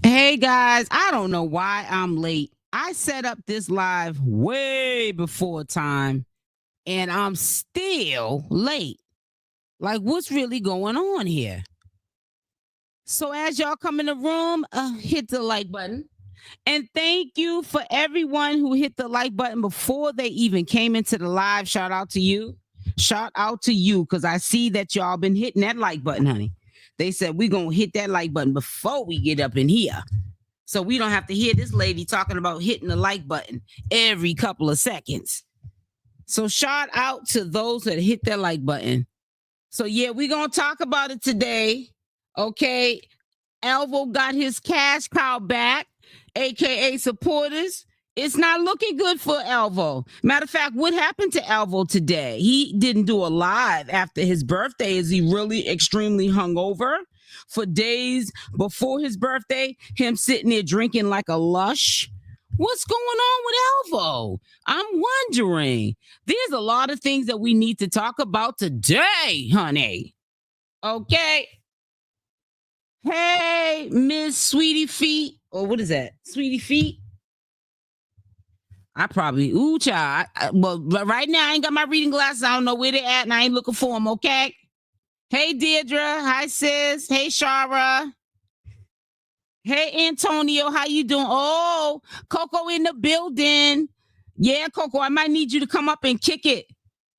Hey guys, I don't know why I'm late. I set up this live way before time and I'm still late. Like, what's really going on here? So, as y'all come in the room, hit the like button. And thank you for everyone who hit the like button before they even came into the live. Shout out to you. Shout out to you because I see that y'all been hitting that like button, honey. They said we're going to hit that like button before we get up in here. So we don't have to hear this lady talking about hitting the like button every couple of seconds. So shout out to those that hit that like button. So yeah, we're going to talk about it today. Okay. Alvo got his cash cow back, aka supporters. It's not looking good for Alvo. Matter of fact, what happened to Alvo today? He didn't do a live after his birthday. Is he really extremely hungover? For days before his birthday, him sitting there drinking like a lush. What's going on with Alvo? I'm wondering. There's a lot of things that we need to talk about today, honey. Okay. Hey, Miss Sweetie Feet. Or what is that? Sweetie Feet? I probably, ooh, child. Well, right now I ain't got my reading glasses. I don't know where they at, and I ain't looking for them, okay? Hey, Deirdre. Hi, sis. Hey, Shara. Hey, Antonio. How you doing? Oh, Koko in the building. Yeah, Koko, I might need you to come up and kick it.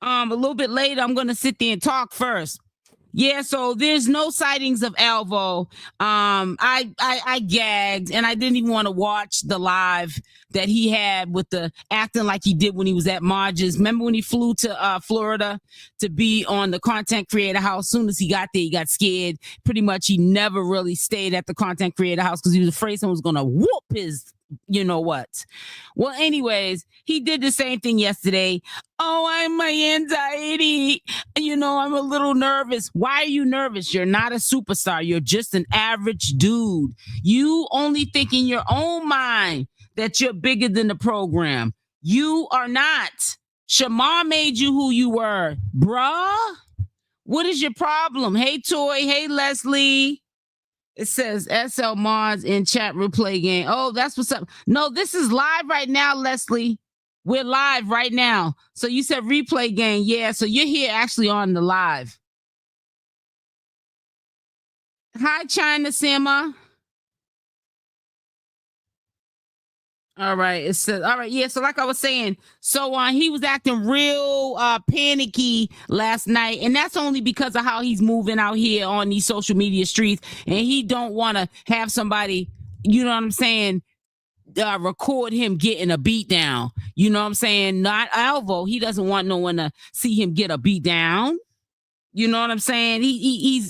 A little bit later, I'm going to sit there and talk first. Yeah, so there's no sightings of Alvo. I gagged and I didn't even want to watch the live that he had with the acting like he did when he was at 𝗪𝗔𝗧. Remember when he flew to Florida to be on the content creator house? As soon as he got there, he got scared. Pretty much he never really stayed at the content creator house because he was afraid someone was gonna whoop his you know what. Well, anyways, he did the same thing yesterday. Oh, I'm my anxiety. I'm a little nervous. Why are you nervous? You're not a superstar. You're just an average dude. You only think in your own mind that you're bigger than the program. You are not. Shamar made you who you were. Bruh, what is your problem? Hey, Toy. Hey, Leslie. It says SL Mods in chat replay game. Oh, that's what's up. No, this is live right now, Leslie. We're live right now. So you said replay game. Yeah, so you're here actually on the live. Hi, China Simma. All right. It says, all right. Yeah. So, like I was saying, so he was acting real panicky last night, and that's only because of how he's moving out here on these social media streets, and he don't want to have somebody, you know what I'm saying, record him getting a beat down. You know what I'm saying? Not Alvo. He doesn't want no one to see him get a beat down. You know what I'm saying? He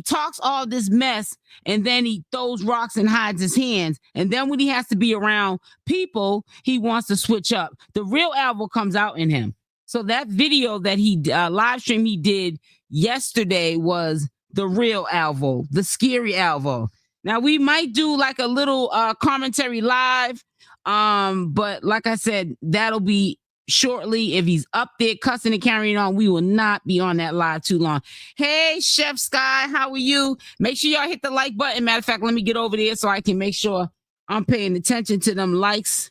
talks all this mess and then he throws rocks and hides his hands. And then when he has to be around people, he wants to switch up. The real Alvo comes out in him. So that video that he live stream he did yesterday was the real Alvo, the scary Alvo. Now we might do like a little commentary live, but like I said, that'll be shortly. If he's up there cussing and carrying on, we will not be on that live too long. Hey, Chef Sky, how are you? Make sure y'all hit the like button. Matter of fact, let me get over there so I can make sure I'm paying attention to them likes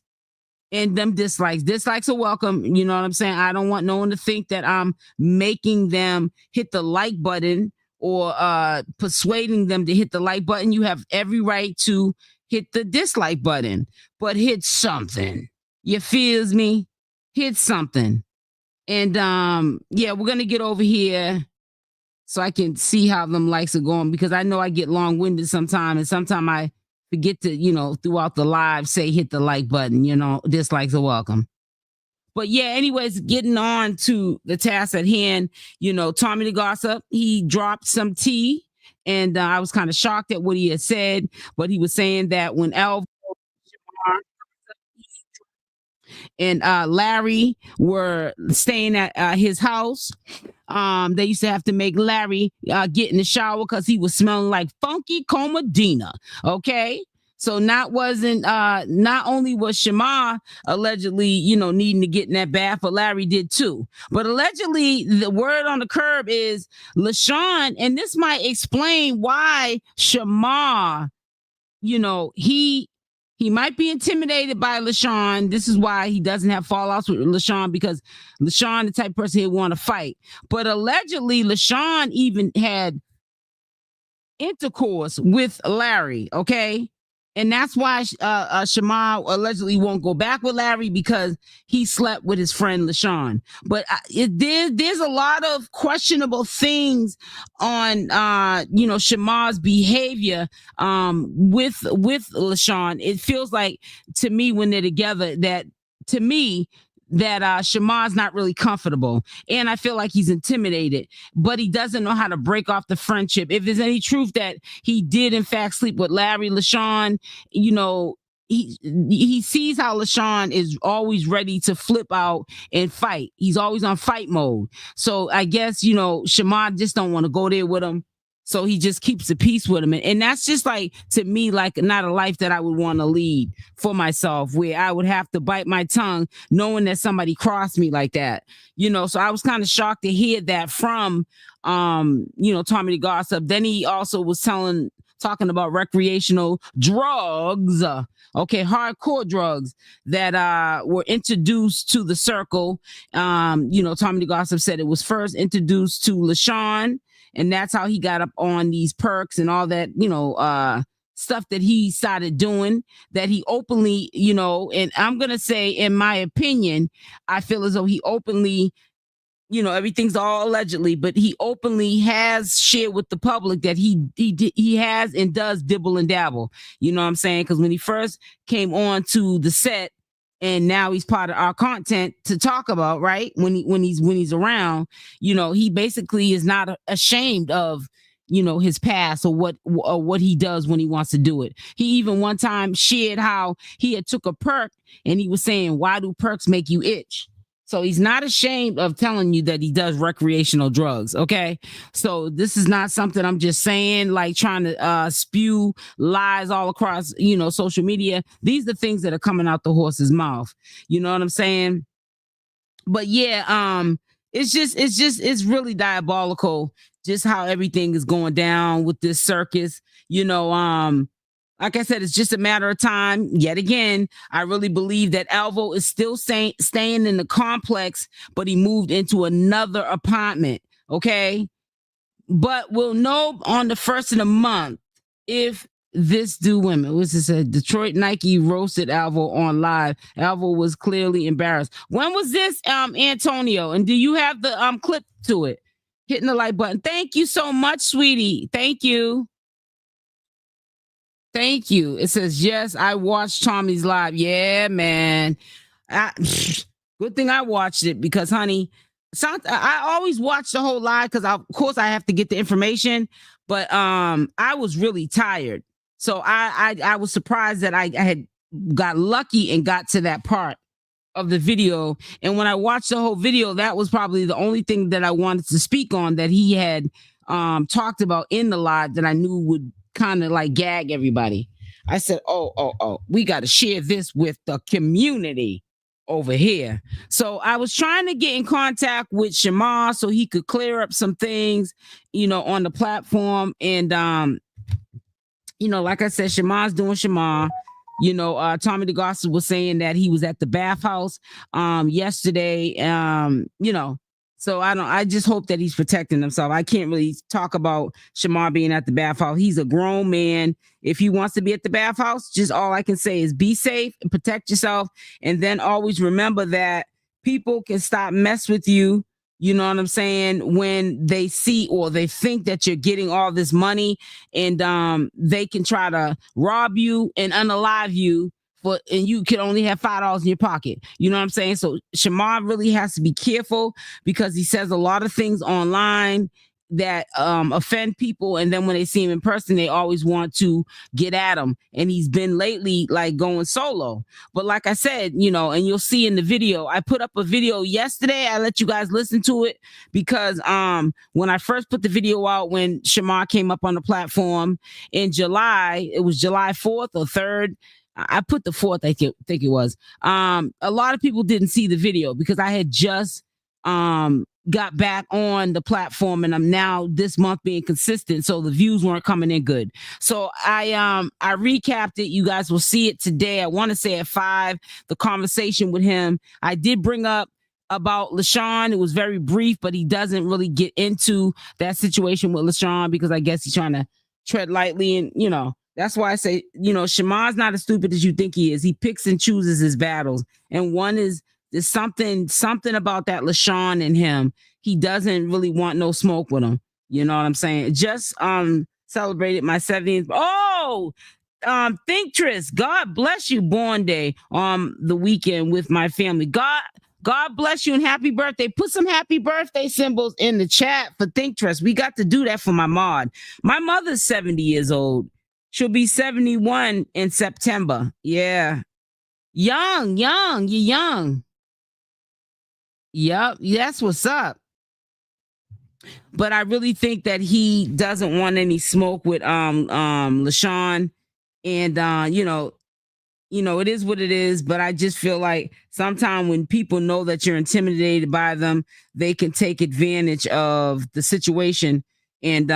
and them dislikes. Dislikes are welcome. You know what I'm saying? I don't want no one to think that I'm making them hit the like button or persuading them to hit the like button. You have every right to hit the dislike button, but hit something. You feels me? Hit something. And yeah, we're gonna get over here so I can see how them likes are going, because I know I get long-winded sometimes, and sometimes I forget to, throughout the live say hit the like button. Dislikes are welcome. But yeah, anyways, getting on to the task at hand, Tommy the Gossip, he dropped some tea, and I was kind of shocked at what he had said, but he was saying that when Alvo and Larry were staying at his house, they used to have to make Larry get in the shower because he was smelling like funky comadina. Okay. So not only was Shamar allegedly, needing to get in that bath, but Larry did too. But allegedly, the word on the curb is LaShawn, and this might explain why Shamar, he might be intimidated by LaShawn. This is why he doesn't have fallouts with LaShawn, because LaShawn, the type of person he'd want to fight. But allegedly, LaShawn even had intercourse with Larry, okay? And that's why Shamar allegedly won't go back with Larry, because he slept with his friend LaShawn. But there's a lot of questionable things on Shamar's behavior with LaShawn. It feels like, to me, when they're together, that Shamar's not really comfortable, and I feel like he's intimidated, but he doesn't know how to break off the friendship. If there's any truth that he did in fact sleep with Larry LaShawn, he sees how LaShawn is always ready to flip out and fight. He's always on fight mode. So I guess Shamar just don't want to go there with him. So he just keeps the peace with him. And that's just, like, to me, like, not a life that I would want to lead for myself, where I would have to bite my tongue knowing that somebody crossed me like that. So I was kind of shocked to hear that from, 𝗪𝗪𝗧𝗖𝗛. Then he also was talking about recreational drugs, hardcore drugs that were introduced to the circle. 𝗪𝗪𝗧𝗖𝗛 said it was first introduced to LaShawn, and that's how he got up on these perks and all that, stuff that he started doing, that he openly, and I'm going to say, in my opinion, I feel as though he openly, everything's all allegedly, but he openly has shared with the public that he has and does dibble and dabble. You know what I'm saying? Because when he first came on to the set, and now he's part of our content to talk about, right? When he's around, he basically is not ashamed of, his past or what he does when he wants to do it. He even one time shared how he had took a perk, and he was saying, "Why do perks make you itch?" So he's not ashamed of telling you that he does recreational drugs, okay? So this is not something I'm just saying, like, trying to spew lies all across, social media. These are things that are coming out the horse's mouth. You know what I'm saying? But yeah, it's really diabolical, just how everything is going down with this circus. Like I said, it's just a matter of time. Yet again, I really believe that Alvo is still staying in the complex, but he moved into another apartment, okay? But we'll know on the 1st of the month if this do women. What's it said? Detroit Nike roasted Alvo on live. Alvo was clearly embarrassed. When was this, Antonio? And do you have the clip to it? Hitting the like button. Thank you so much, sweetie. Thank you. Thank you. It says, yes, I watched Tommy's live. Yeah, man. Good thing I watched it, because, honey, I always watch the whole live because, of course, I have to get the information. But I was really tired. So I was surprised that I had got lucky and got to that part of the video. And when I watched the whole video, that was probably the only thing that I wanted to speak on that he had talked about in the live that I knew would kind of like gag everybody. I said, oh, we got to share this with the community over here. So I was trying to get in contact with Shamar so he could clear up some things, on the platform. And, like I said, Shamar's doing Shamar. 𝗪𝗪𝗧𝗖𝗛 was saying that he was at the bathhouse yesterday. So I just hope that he's protecting himself. I can't really talk about Shamar being at the bathhouse. He's a grown man. If he wants to be at the bathhouse, just all I can say is be safe and protect yourself. And then always remember that people can stop mess with you. You know what I'm saying? When they see or they think that you're getting all this money, and they can try to rob you and unalive you, and you can only have $5 in your pocket. You know what I'm saying? So Shamar really has to be careful, because he says a lot of things online, offend people, and then when they see him in person they always want to get at him, and he's been lately like going solo. But like I said, you know, and you'll see in the video, I put up a video yesterday, I let you guys listen to it because when I first put the video out when Shamar came up on the platform in July, it was July 4th or 3rd, I put the 4th, I think it was. A lot of people didn't see the video because I had just got back on the platform, and I'm now this month being consistent, so the views weren't coming in good. So I recapped it. You guys will see it today. I want to say at 5, the conversation with him. I did bring up about LaShawn. It was very brief, but he doesn't really get into that situation with LaShawn because I guess he's trying to tread lightly, and you know, that's why I say, you know, Shamar's not as stupid as you think he is. He picks and chooses his battles, and one is there's something about that LaShawn in him. He doesn't really want no smoke with him. You know what I'm saying? Just celebrated my 70th. Oh, 𝗡𝗘𝗫𝗧, God bless you, born day on the weekend with my family. God bless you and happy birthday. Put some happy birthday symbols in the chat for 𝗡𝗘𝗫𝗧. We got to do that for my mod. My mother's 70 years old. She'll be 71 in September. Yeah. Young, you're young. Yep, that's what's up. But I really think that he doesn't want any smoke with LaShawn, and you know, it is what it is. But I just feel like sometimes when people know that you're intimidated by them, they can take advantage of the situation, and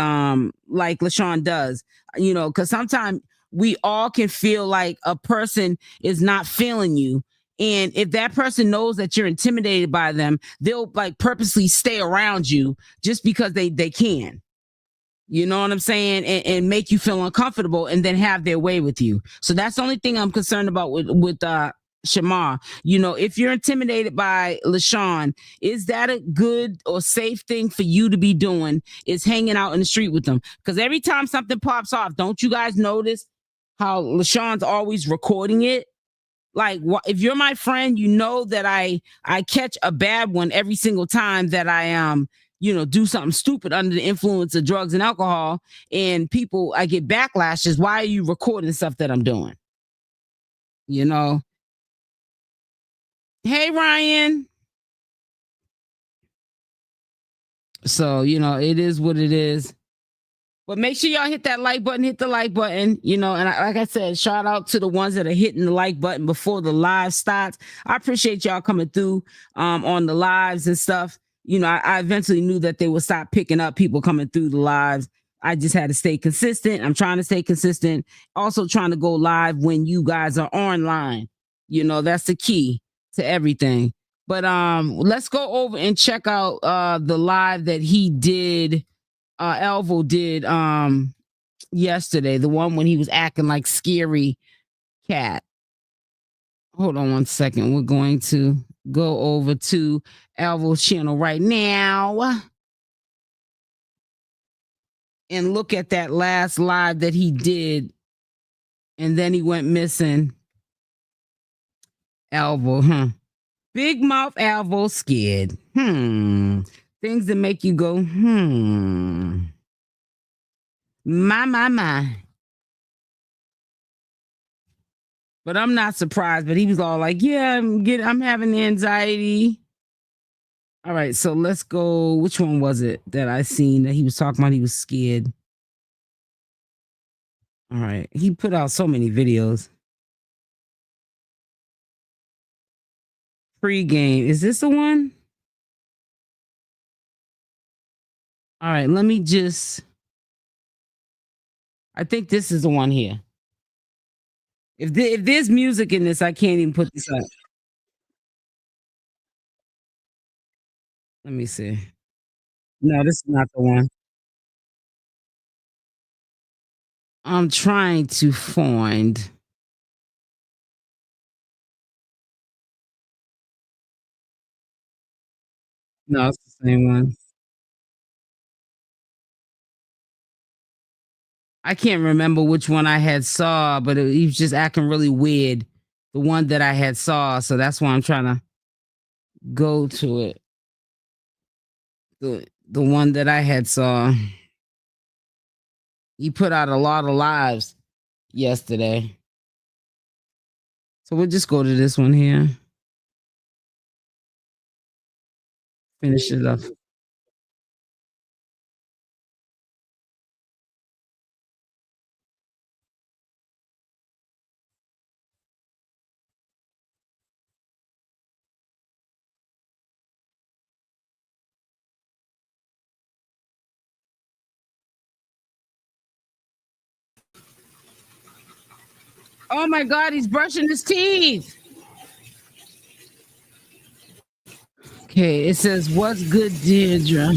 like LaShawn does, you know, because sometimes we all can feel like a person is not feeling you. And if that person knows that you're intimidated by them, they'll like purposely stay around you just because they can. You know what I'm saying? And make you feel uncomfortable and then have their way with you. So that's the only thing I'm concerned about with Shamar. You know, if you're intimidated by LaShawn, is that a good or safe thing for you to be doing, is hanging out in the street with them? Because every time something pops off, don't you guys notice how LaShawn's always recording it? Like, if you're my friend, you know that I catch a bad one every single time that I you know, do something stupid under the influence of drugs and alcohol, and I get backlashes. Why are you recording stuff that I'm doing? You know? Hey, Ryan. So, you know, it is what it is. But make sure y'all hit that like button, hit the like button, you know, and like I said, shout out to the ones that are hitting the like button before the live starts. I appreciate y'all coming through on the lives and stuff. You know, I eventually knew that they would stop picking up people coming through the lives. I just had to stay consistent. I'm trying to stay consistent. Also trying to go live when you guys are online. You know, that's the key to everything. But let's go over and check out the live that he did. Alvo did yesterday, the one when he was acting like scary cat. Hold on one second. We're going to go over to Alvo's channel right now and look at that last live that he did, and then he went missing. Alvo, big mouth Alvo scared. Things that make you go, my. But I'm not surprised. But he was all like, yeah, I'm having anxiety. All right, so let's go. Which one was it that I seen that he was talking about? He was scared. All right, he put out so many videos. Free game. Is this the one? All right, let me just. I think this is the one here. If there's music in this, I can't even put this up. Let me see. No, this is not the one. I'm trying to find. No, it's the same one. I can't remember which one I had saw, but he was just acting really weird. The one that I had saw, so that's why I'm trying to go to it. the one that I had saw. He put out a lot of lives yesterday. So we'll just go to this one here. Finish it up. Oh my God, he's brushing his teeth. Okay, it says, "What's good, Deirdre?"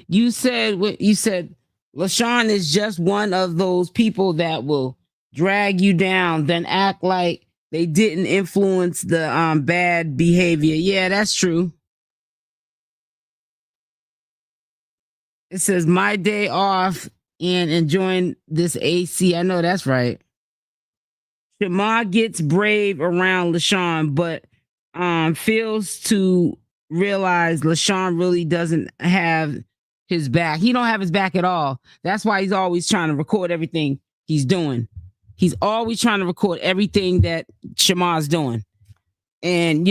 You said what you said. LaShawn is just one of those people that will drag you down, then act like they didn't influence the bad behavior. Yeah, that's true. It says my day off and enjoying this AC. I know that's right. Shamar gets brave around LaShawn, but fails to realize LaShawn really doesn't have his back. He don't have his back at all. That's why he's always trying to record everything he's doing. He's always trying to record everything that Shamar's doing. And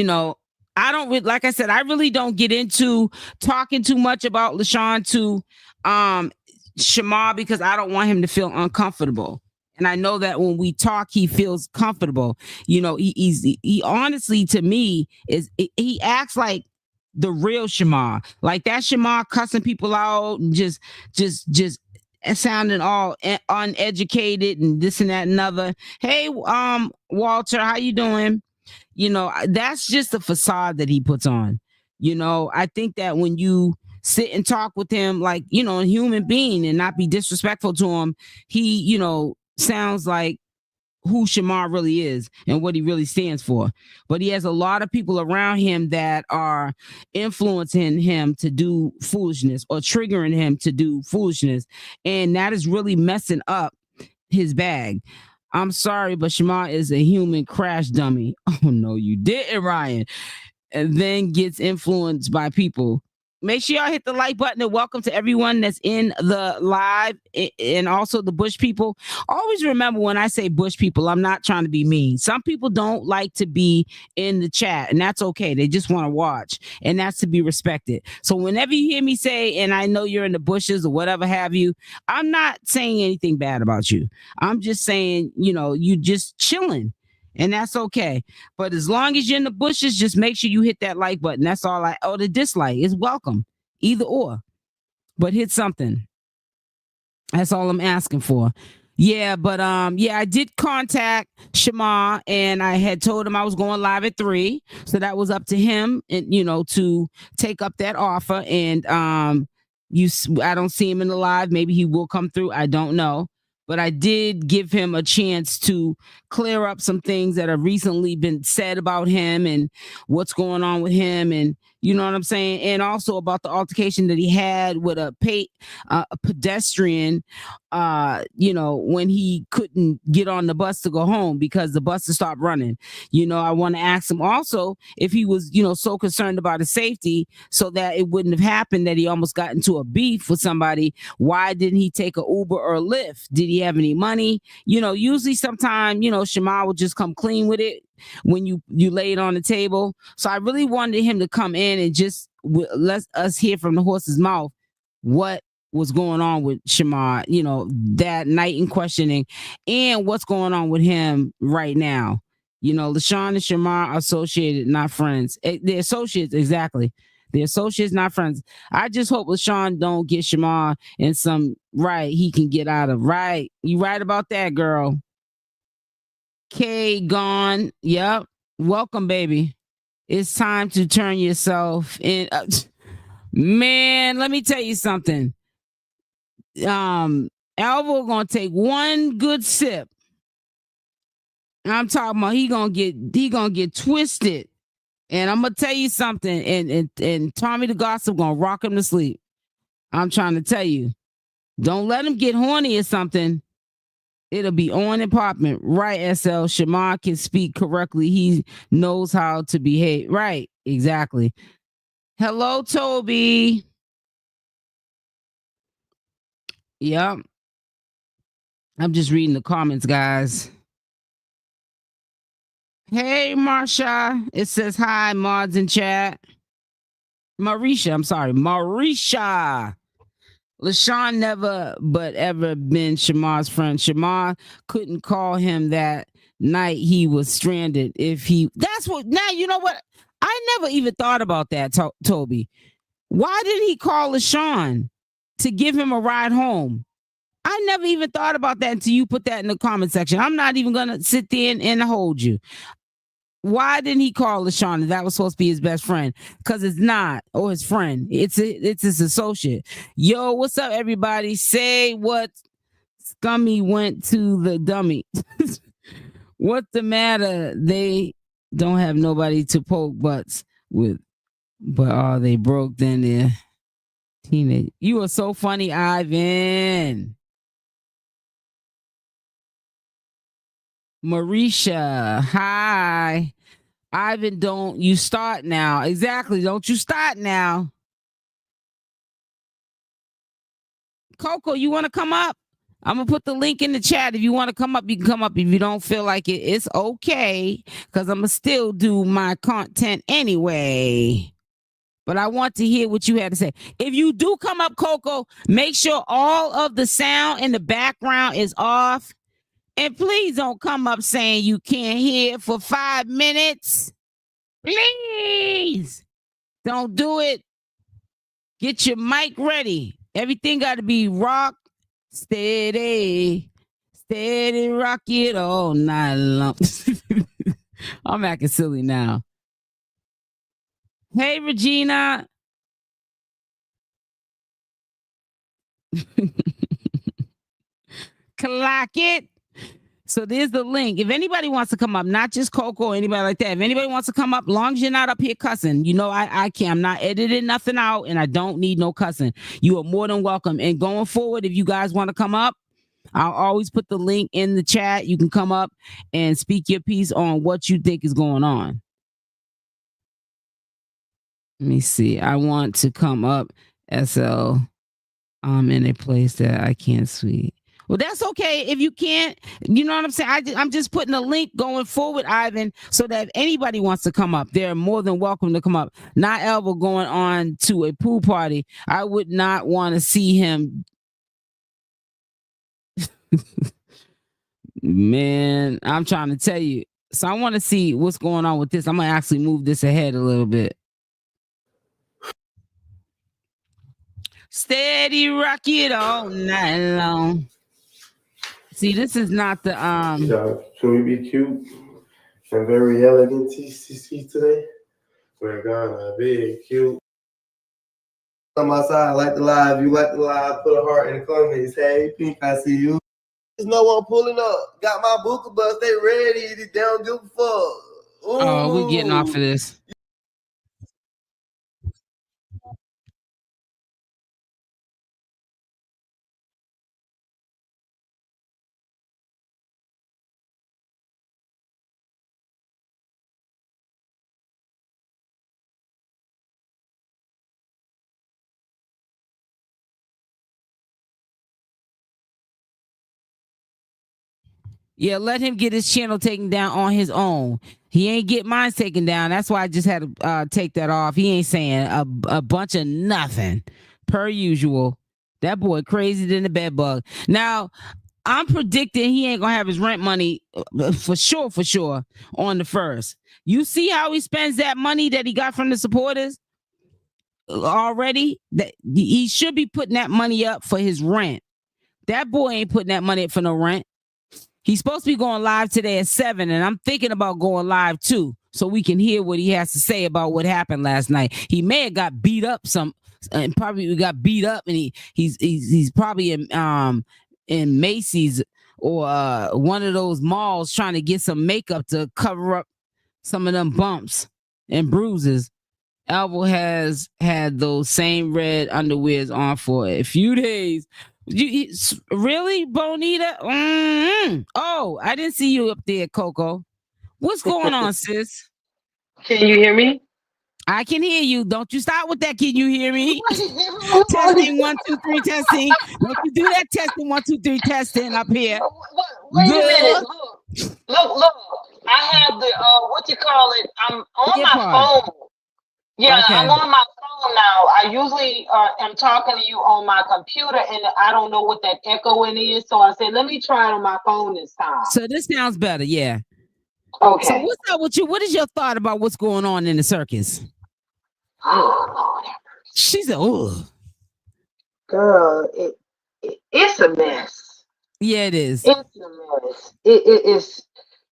I don't, like I said, I really don't get into talking too much about LaShawn to Shamar because I don't want him to feel uncomfortable. And I know that when we talk, he feels comfortable. He honestly, to me, he acts like the real Shamar. Like that Shamar cussing people out and just sounding all uneducated and this and that and other. Hey, Walter, how you doing? That's just a facade that he puts on. I think that when you sit and talk with him like, a human being and not be disrespectful to him, he, sounds like who Shamar really is and what he really stands for. But he has a lot of people around him that are influencing him to do foolishness or triggering him to do foolishness. And that is really messing up his bag. I'm sorry, but Shamar is a human crash dummy. Oh, no, you didn't, Ryan. And then gets influenced by people. Make sure y'all hit the like button and welcome to everyone that's in the live and also the Bush people. Always remember when I say Bush people, I'm not trying to be mean. Some people don't like to be in the chat, and that's okay. They just want to watch, and that's to be respected. So whenever you hear me say, and I know you're in the bushes or whatever have you, I'm not saying anything bad about you. I'm just saying, you just chilling. And that's okay. But as long as you're in the bushes, just make sure you hit that like button. That's all the dislike is welcome. Either or. But hit something. That's all I'm asking for. Yeah, but I did contact Shamar and I had told him I was going live at 3. So that was up to him and to take up that offer. And I don't see him in the live. Maybe he will come through. I don't know. But I did give him a chance to clear up some things that have recently been said about him and what's going on with him. And you know what I'm saying? And also about the altercation that he had with a pedestrian, when he couldn't get on the bus to go home because the bus had stopped running. I want to ask him also if he was, so concerned about his safety so that it wouldn't have happened that he almost got into a beef with somebody. Why didn't he take an Uber or a Lyft? Did he have any money? Usually sometime, Shamar will just come clean with it when you lay it on the table. So I really wanted him to come in and just let us hear from the horse's mouth what was going on with Shamar, that night in questioning and what's going on with him right now. LaShawn and Shamar are associated, not friends. They're associates, exactly. They're associates, not friends. I just hope LaShawn don't get Shamar in some he can get out of. Right. You right about that, girl. Kay gone. Yep. Welcome, baby. It's time to turn yourself in. Man, let me tell you something. Alvo gonna take one good sip. I'm talking about he gonna get twisted. And I'm gonna tell you something. And Tommy the Gossip gonna rock him to sleep. I'm trying to tell you. Don't let him get horny or something. It'll be on and popping. Right, SL. Shamar can speak correctly. He knows how to behave. Right, exactly. Hello, Toby. Yep. I'm just reading the comments, guys. Hey, Marsha. It says hi, mods in chat. Marisha, I'm sorry. Marisha. LaShawn never but ever been Shamar's friend. Shamar couldn't call him that night he was stranded. That's what, now you know what? I never even thought about that, Toby. Why did he call LaShawn to give him a ride home? I never even thought about that until you put that in the comment section. I'm not even going to sit there and hold you. Why didn't he call LaShawn? That was supposed to be his best friend, because it's not, or his friend. It's his associate. Yo, what's up, everybody? Say what Scummy went to the dummy. What's the matter? They don't have nobody to poke butts with, but are they broke? Then they're teenage. You are so funny, Ivan. Marisha, hi. Ivan, don't you start now. Exactly, don't you start now. Koko, you want to come up? I'm going to put the link in the chat. If you want to come up, you can come up. If you don't feel like it, it's okay, because I'm going to still do my content anyway. But I want to hear what you had to say. If you do come up, Koko, make sure all of the sound in the background is off. And please don't come up saying you can't hear for 5 minutes. Please don't do it. Get your mic ready. Everything got to be rock steady. Steady, rock it all night long. I'm acting silly now. Hey, Regina. Clock it. So there's the link. If anybody wants to come up, not just Koko or anybody like that, if anybody wants to come up, long as you're not up here cussing, you know I can't. I'm not editing nothing out, and I don't need no cussing. You are more than welcome. And going forward, if you guys want to come up, I'll always put the link in the chat. You can come up and speak your piece on what you think is going on. Let me see. I want to come up, SL. I'm in a place that I can't speak. Well, that's okay if you can't. You know what I'm saying? I'm just putting a link going forward, Ivan, so that if anybody wants to come up, they're more than welcome to come up. Not Alvo going on to a pool party. I would not want to see him. Man, I'm trying to tell you. So I want to see what's going on with this. I'm going to actually move this ahead a little bit. Steady rock it all night long. See, this is not the Should we be cute and very elegant TCC today? We're gonna be cute. Come outside, like the live. You like the live, put a heart in the comments. Hey, Pink, I see you. There's no one pulling up. Got my booker bus, they ready. They don't give a fuck. Ooh. Oh, we're getting off of this. Yeah, let him get his channel taken down on his own. He ain't get mine taken down. That's why I just had to take that off. He ain't saying a bunch of nothing, per usual. That boy crazy than the bed bug. Now, I'm predicting he ain't gonna have his rent money for sure on the 1st. You see how he spends that money that he got from the supporters already? That he should be putting that money up for his rent. That boy ain't putting that money up for no rent. He's supposed to be going live today at 7, and I'm thinking about going live too, so we can hear what he has to say about what happened last night. He may have got beat up and probably got beat up, and he's probably in Macy's or one of those malls trying to get some makeup to cover up some of them bumps and bruises. Alvo has had those same red underwears on for a few days, Really, Bonita? Oh, I didn't see you up there, Coco. What's going on, sis? Can you hear me? I can hear you. Don't you start with that. Can you hear me? Testing 1, 2, 3, testing. Don't you do that testing 1, 2, 3, testing up here. Wait a minute. Look. I have the what you call it? I'm on my phone. Yeah, okay. I'm on my phone now. I usually am talking to you on my computer, and I don't know what that echoing is. So I said, let me try it on my phone this time. So this sounds better, yeah. Okay. So what's up with you? What is your thought about what's going on in the circus? Oh, Lord. She said, "Oh, girl, it's a mess." Yeah, it is. It's a mess. It's.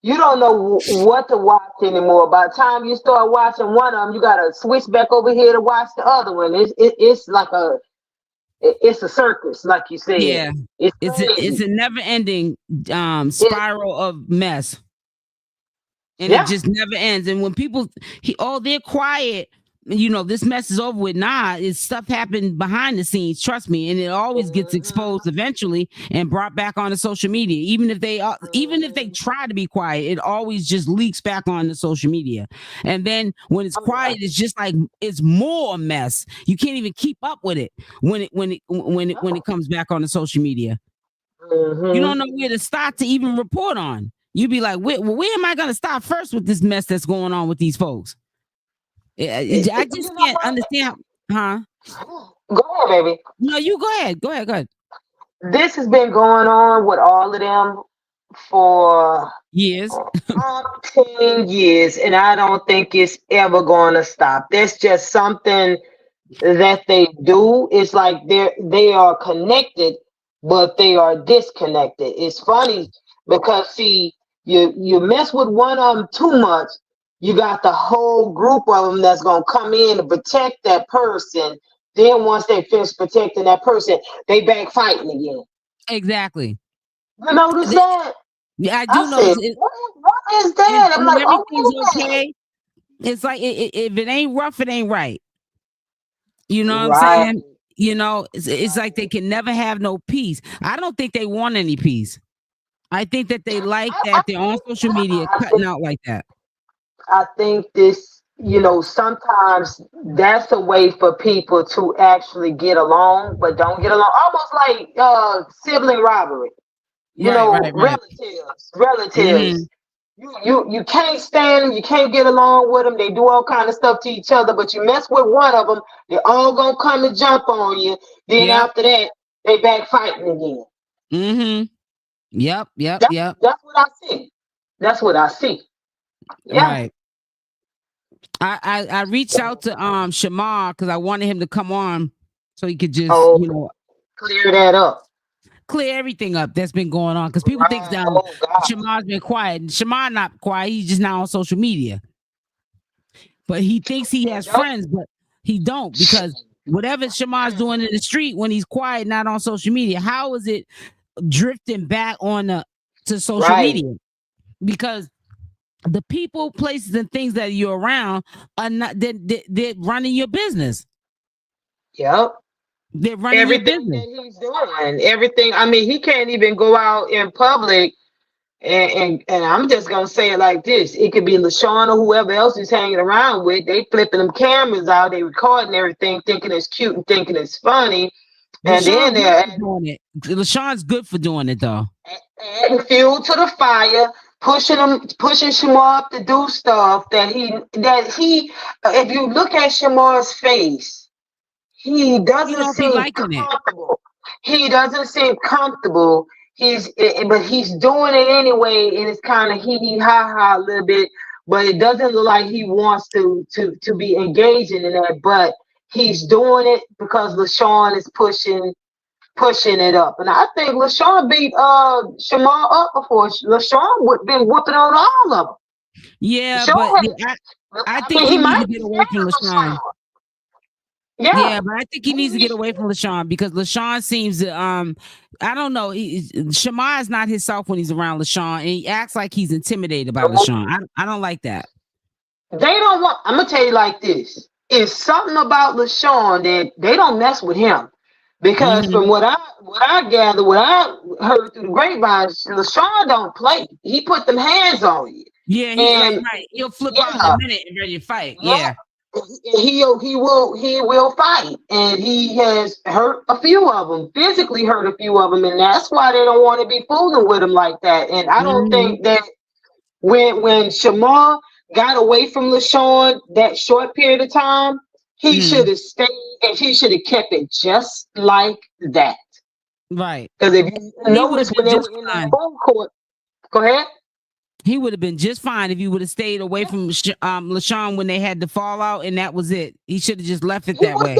You don't know what to watch anymore. By the time you start watching one of them, you gotta switch back over here to watch the other one. It's like it's a circus, like you said. Yeah, it's a never-ending spiral of mess, and it just never ends. And when people they're quiet. This mess is over with. Nah, it's stuff happened behind the scenes. Trust me, and it always gets exposed eventually and brought back onto social media. Even if they try to be quiet, it always just leaks back onto social media. And then when it's quiet, it's just like it's more mess. You can't even keep up with it when it comes back onto social media. You don't know where to start to even report on. You'd be like, where am I going to start first with this mess that's going on with these folks? I just can't understand. Huh? Go ahead, baby. No, you go ahead. Go ahead. This has been going on with all of them for years. 10 years, and I don't think it's ever going to stop. That's just something that they do. It's like they are connected, but they are disconnected. It's funny because see, you mess with one of them too much, you got the whole group of them that's going to come in to protect that person. Then once they finish protecting that person, they back fighting again. Exactly. You notice that? Yeah, I do know. What is that? I'm like, everything's okay. It's like if it ain't rough, it ain't right. You know what I'm saying? It's like they can never have no peace. I don't think they want any peace. I think that they like that they're on social media cutting out like that. I think this, sometimes that's a way for people to actually get along, but don't get along. Almost like sibling rivalry. Relatives. Mm-hmm. You can't stand them. You can't get along with them. They do all kind of stuff to each other, but you mess with one of them, they're all going to come and jump on you. Then after that, they back fighting again. Mm-hmm. Yep. That's what I see. Yeah. Right. I reached out to Shamar because I wanted him to come on so he could just clear that up. Clear everything up that's been going on because people think that Shamar's been quiet. Shamar not quiet. He's just not on social media. But he thinks he has friends, but he don't, because whatever Shamar's doing in the street when he's quiet, not on social media, how is it drifting back on to social media? Because the people, places, and things that you're around are not they're running your business. Yep. They're running everything that he's doing. Everything. I mean, he can't even go out in public. And I'm just gonna say it like this: it could be LaShawn or whoever else he's hanging around with. They flipping them cameras out, they recording everything, thinking it's cute and thinking it's funny. And then they're doing it. LaShawn's good for doing it though. Adding fuel to the fire, pushing Shamar up to do stuff that he. If you look at Shamar's face, he doesn't seem comfortable. He doesn't seem comfortable. But he's doing it anyway, and it's kind of hee ha ha a little bit. But it doesn't look like he wants to be engaging in that. But he's doing it because LaShawn is pushing it up, and I think LaShawn beat Shamar up before. LaShawn been whooping on all of them. Yeah, but I think he needs to get away from LaShawn. Yeah, but I think he needs to get away from LaShawn because LaShawn seems to I don't know. Shamar is not himself when he's around LaShawn, and he acts like he's intimidated by LaShawn. I don't like that. They don't want. I'm gonna tell you like this: it's something about LaShawn that they don't mess with him. Because from what I gather, what I heard through the grapevine, LaShawn don't play. He put them hands on you. Yeah, right. He'll flip out in a minute and ready to fight. Yeah. He will fight, and he has hurt a few of them, physically hurt a few of them, and that's why they don't want to be fooling with him like that. And I don't think that when Shamar got away from LaShawn that short period of time, he should have stayed and he should have kept it just like that. Right. Because if you notice when they were in the full court, go ahead. He would have been just fine if you would have stayed away from LaShawn when they had the fallout, and that was it. He should have just left it that way.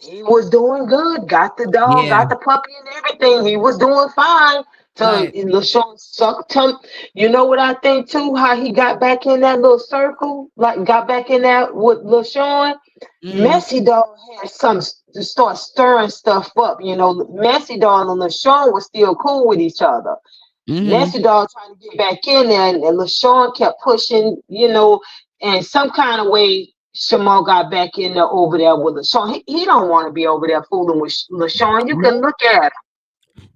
He was doing good. Got the dog, got the puppy and everything. He was doing fine. LaShawn sucked him. You know what I think too? How he got back in that little circle, like got back in that with LaShawn. Messy Dog had some to start stirring stuff up. You know, Messy Dog and LaShawn were still cool with each other. Messy Dog trying to get back in there, and LaShawn kept pushing, you know, and some kind of way Shamar got back in there over there with LaShawn. He don't want to be over there fooling with LaShawn. You can look at him.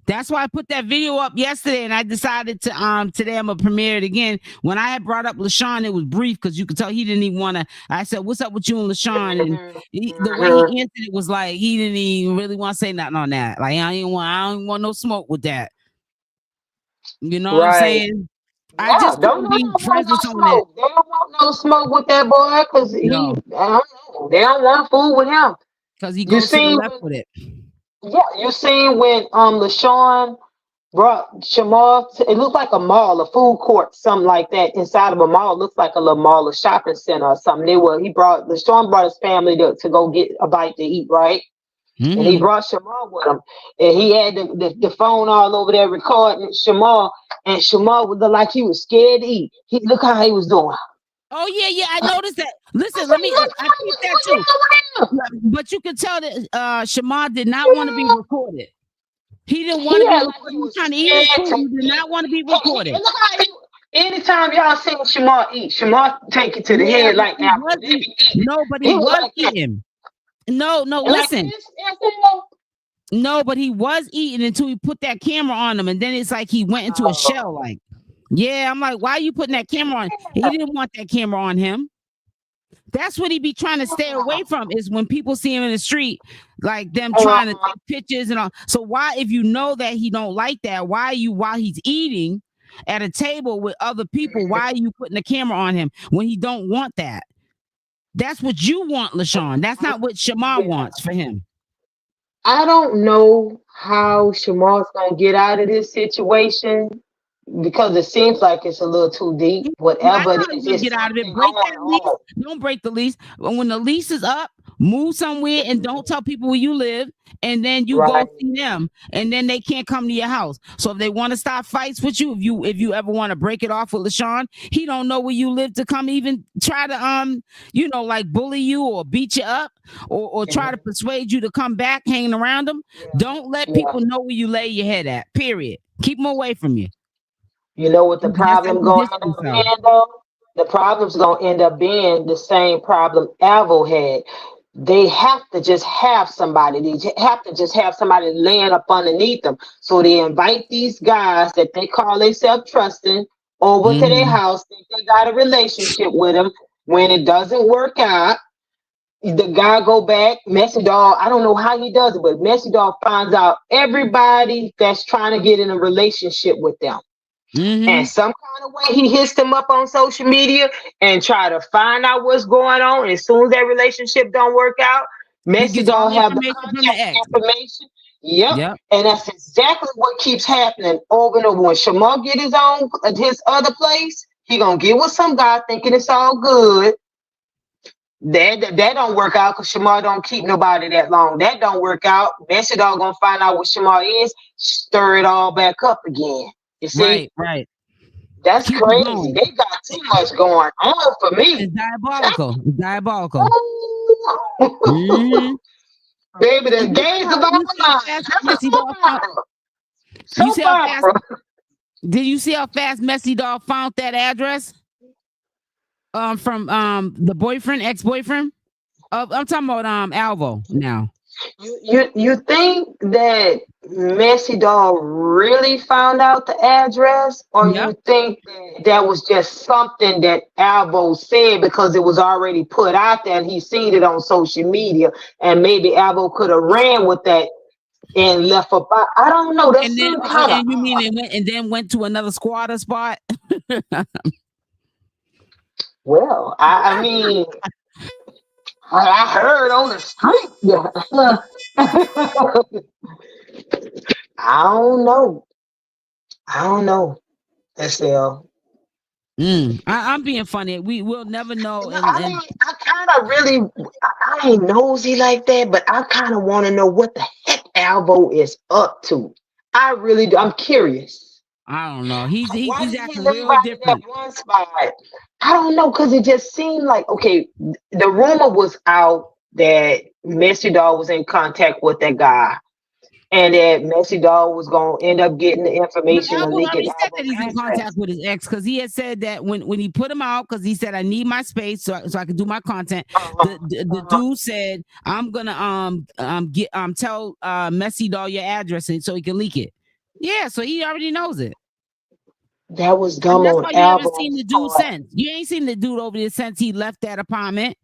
That's why I put that video up yesterday, and I decided to today I'm gonna premiere it again. When I had brought up LaShawn, it was brief because you could tell he didn't even want to. I said, "What's up with you and LaShawn?" And the way he answered it was like he didn't even really want to say nothing on that. Like I don't want no smoke with that. You know what I'm saying? I just don't be present on it. They don't want no smoke with that boy because I don't know. They don't want to fool with him because he goes to the left with it. Yeah, you seen when LaShawn brought Shamar to, it looked like a mall, a food court, something like that. Inside of a mall, it looks like a little mall, a shopping center or something. LaShawn brought his family to go get a bite to eat, right? And he brought Shamar with him. And he had the phone all over there recording Shamar, and Shamar would look like he was scared to eat. Look how he was doing. Oh yeah, I noticed that. Listen, I keep that too. But you can tell that Shamar did not want to be recorded. He didn't want to be recorded. He was trying to eat his food. He did not want to be recorded. Anytime y'all see Shamar eat, Shamar take it to the head like that. No, but he was eating. No, listen. No, but he was eating until he put that camera on him, and then it's like he went into a shell. Like, yeah, I'm like, why are you putting that camera on? He didn't want that camera on him. That's what he be trying to stay away from, is when people see him in the street, like them trying to take pictures and all. So why, if you know that he don't like that, why are you, while he's eating at a table with other people, why are you putting the camera on him when he don't want that? That's what you want, LaShawn. That's not what Shamar wants for him. I don't know how Shamar's gonna get out of this situation because it seems like it's a little too deep. Whatever it is, get out of it. Break that lease. Don't break the lease. When the lease is up, move somewhere and don't tell people where you live, and then you go see them, and then they can't come to your house. So if they want to start fights with you, if you ever want to break it off with LaShawn, he don't know where you live to come even try to like bully you or beat you up or try to persuade you to come back hanging around them. Don't let people know where you lay your head at. Period. Keep them away from you. You know what the problem going to end up being, though? The problem's going to end up being the same problem Alvo had. They have to just have somebody. They have to just have somebody laying up underneath them. So they invite these guys that they call themselves trusting over to their house. They got a relationship with them. When it doesn't work out, the guy go back, Messy Dog, I don't know how he does it, but Messy Dog finds out everybody that's trying to get in a relationship with them. And some kind of way he hits them up on social media and try to find out what's going on. And as soon as that relationship don't work out, Messy Dog have the contact information. Yep. And that's exactly what keeps happening over and over. When Shamar get his other place, he gonna get with some guy thinking it's all good. That don't work out because Shamar don't keep nobody that long. That don't work out. Messy Dog gonna find out what Shamar is, stir it all back up again. You see? Right. That's crazy. They got too much going on for me. It's diabolical. Baby, the game's about Did you see how fast Messy Dog found that address? From the ex-boyfriend? I'm talking about Alvo now. You think that Messy Doll really found out the address, or Yep. you think that was just something that Alvo said because it was already put out there and he seen it on social media, and maybe Alvo could have ran with that and left a box. I don't know. That And then, seemed kind of and you mean it went and then went to another squatter spot? well. I mean, I heard on the street. Yeah. I don't know. I don't know. SL. I'm being funny. We will never know. I kind of really, I ain't nosy like that, but I kind of want to know what the heck Alvo is up to. I really do. I'm curious. I don't know. He's Why did he acting leave real out in different. that one spot? I don't know, because it just seemed like, okay, the rumor was out that Messy Doll was in contact with that guy, and that Messy Doll was going to end up getting the But information and Alvo leaking already said that Alvo's he's in address. contact with his ex, because he had said that when he put him out, because he said I need my space so I can do my content. The dude said I'm gonna tell Messy Doll your address so he can leak it. Yeah, so he already knows it. That was And dumb that's on why you haven't seen Alvo's the dude part. since. You ain't seen the dude over there since he left that apartment.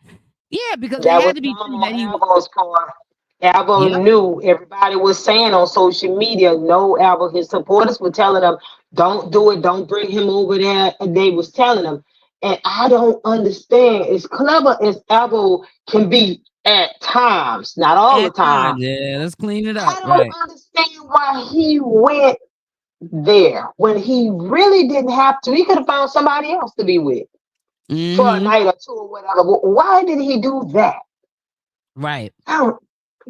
Yeah, because it That was had to be dumb true on that he. Alvo's part. Alvo Yep. knew. Everybody was saying on social media, no, Alvo, his supporters were telling him, don't do it, don't bring him over there. And they was telling him. And I don't understand. As clever as Alvo can be at times, not all the At time, times, yeah. Let's clean it I up, don't right? understand why he went there when he really didn't have to. He could have found somebody else to be with for a night or two or whatever. Why did he do that? Right. I don't.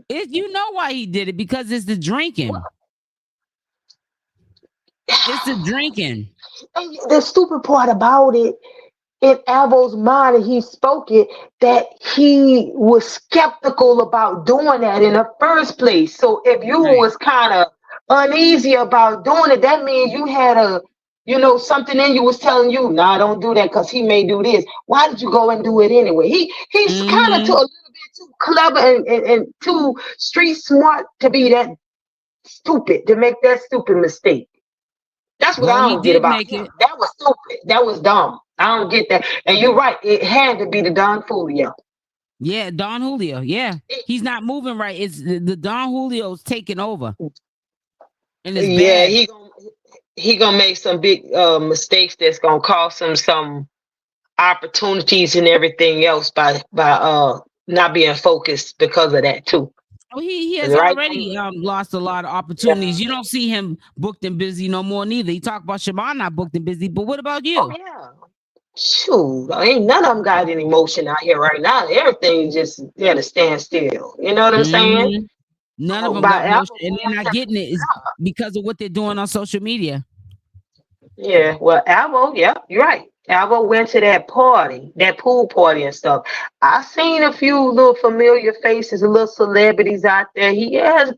You know why he did it, because it's the drinking. It's the drinking. And the stupid part about it, in Alvo's mind, and he spoke it, that he was skeptical about doing that in the first place. So if you Right. was kind of uneasy about doing it, that means you had something in you was telling you, nah, don't do that because he may do this. Why did you go and do it anyway? He's kind of a little bit too clever and too street smart to be that stupid, to make that stupid mistake. That's what I He don't get did about make him. it. That was stupid. That was dumb. I don't get that. And you're right. It had to be the Don Julio. Yeah, Don Julio. Yeah, he's not moving right. It's the Don Julio's taking over, and it's Yeah, bad. he gonna make some big mistakes that's gonna cost him some opportunities and everything else by not being focused because of that too. Oh, he has Right? already lost a lot of opportunities. You don't see him booked and busy no more neither. He talked about Shamar not booked and busy, but what about you? Oh yeah. Shoot, ain't none of them got any motion out here right now. Everything just at a standstill. You know what I'm saying? None of So them by got motion, Alvo and they're not getting it is because of what they're doing on social media. Yeah, well, Alvo, yeah, you're right. Alvo went to that party, that pool party and stuff. I seen a few little familiar faces, little celebrities out there. He has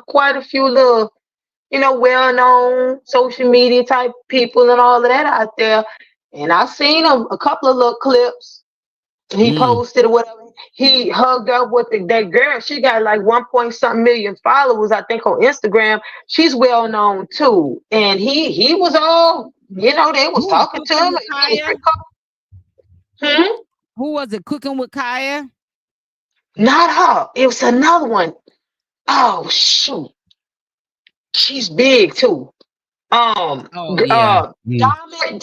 quite a few little, well-known social media type people and all of that out there. And I seen a couple of little clips. He posted or whatever. He hugged up with that girl. She got like 1 point something million followers, I think, on Instagram. She's well known too. And he was all, they was talking to him. Who was it? Cooking with Kaya? Not her. It was another one. Oh shoot. She's big too. Yeah. Diamond,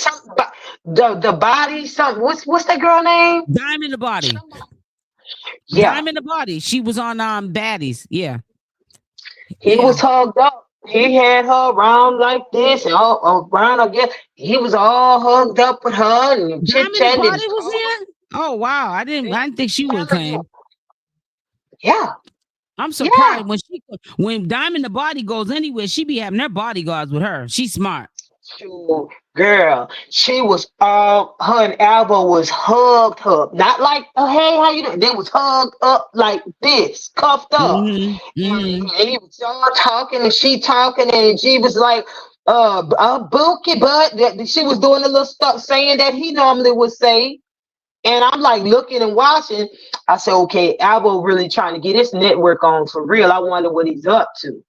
the body, something. What's that girl name? Diamond the Body. Yeah. Diamond the Body. She was on Baddies. Yeah. He was hugged up. He had her around like this and all around again. He was all hugged up with her and chit chatting. Diamond the Body was here? Oh wow. I didn't think she would claim. Yeah. I'm surprised when Diamond the Body goes anywhere, she be having her bodyguards with her. She's smart. Girl, she was her and Alvo was hugged up. Not like, oh, hey, how you doing? They was hugged up like this, cuffed up. And he was all talking and she talking and she was like, bookie butt. She was doing a little stuff saying that he normally would say. And I'm like looking and watching. I said, okay, Alvo really trying to get his network on for real. I wonder what he's up to.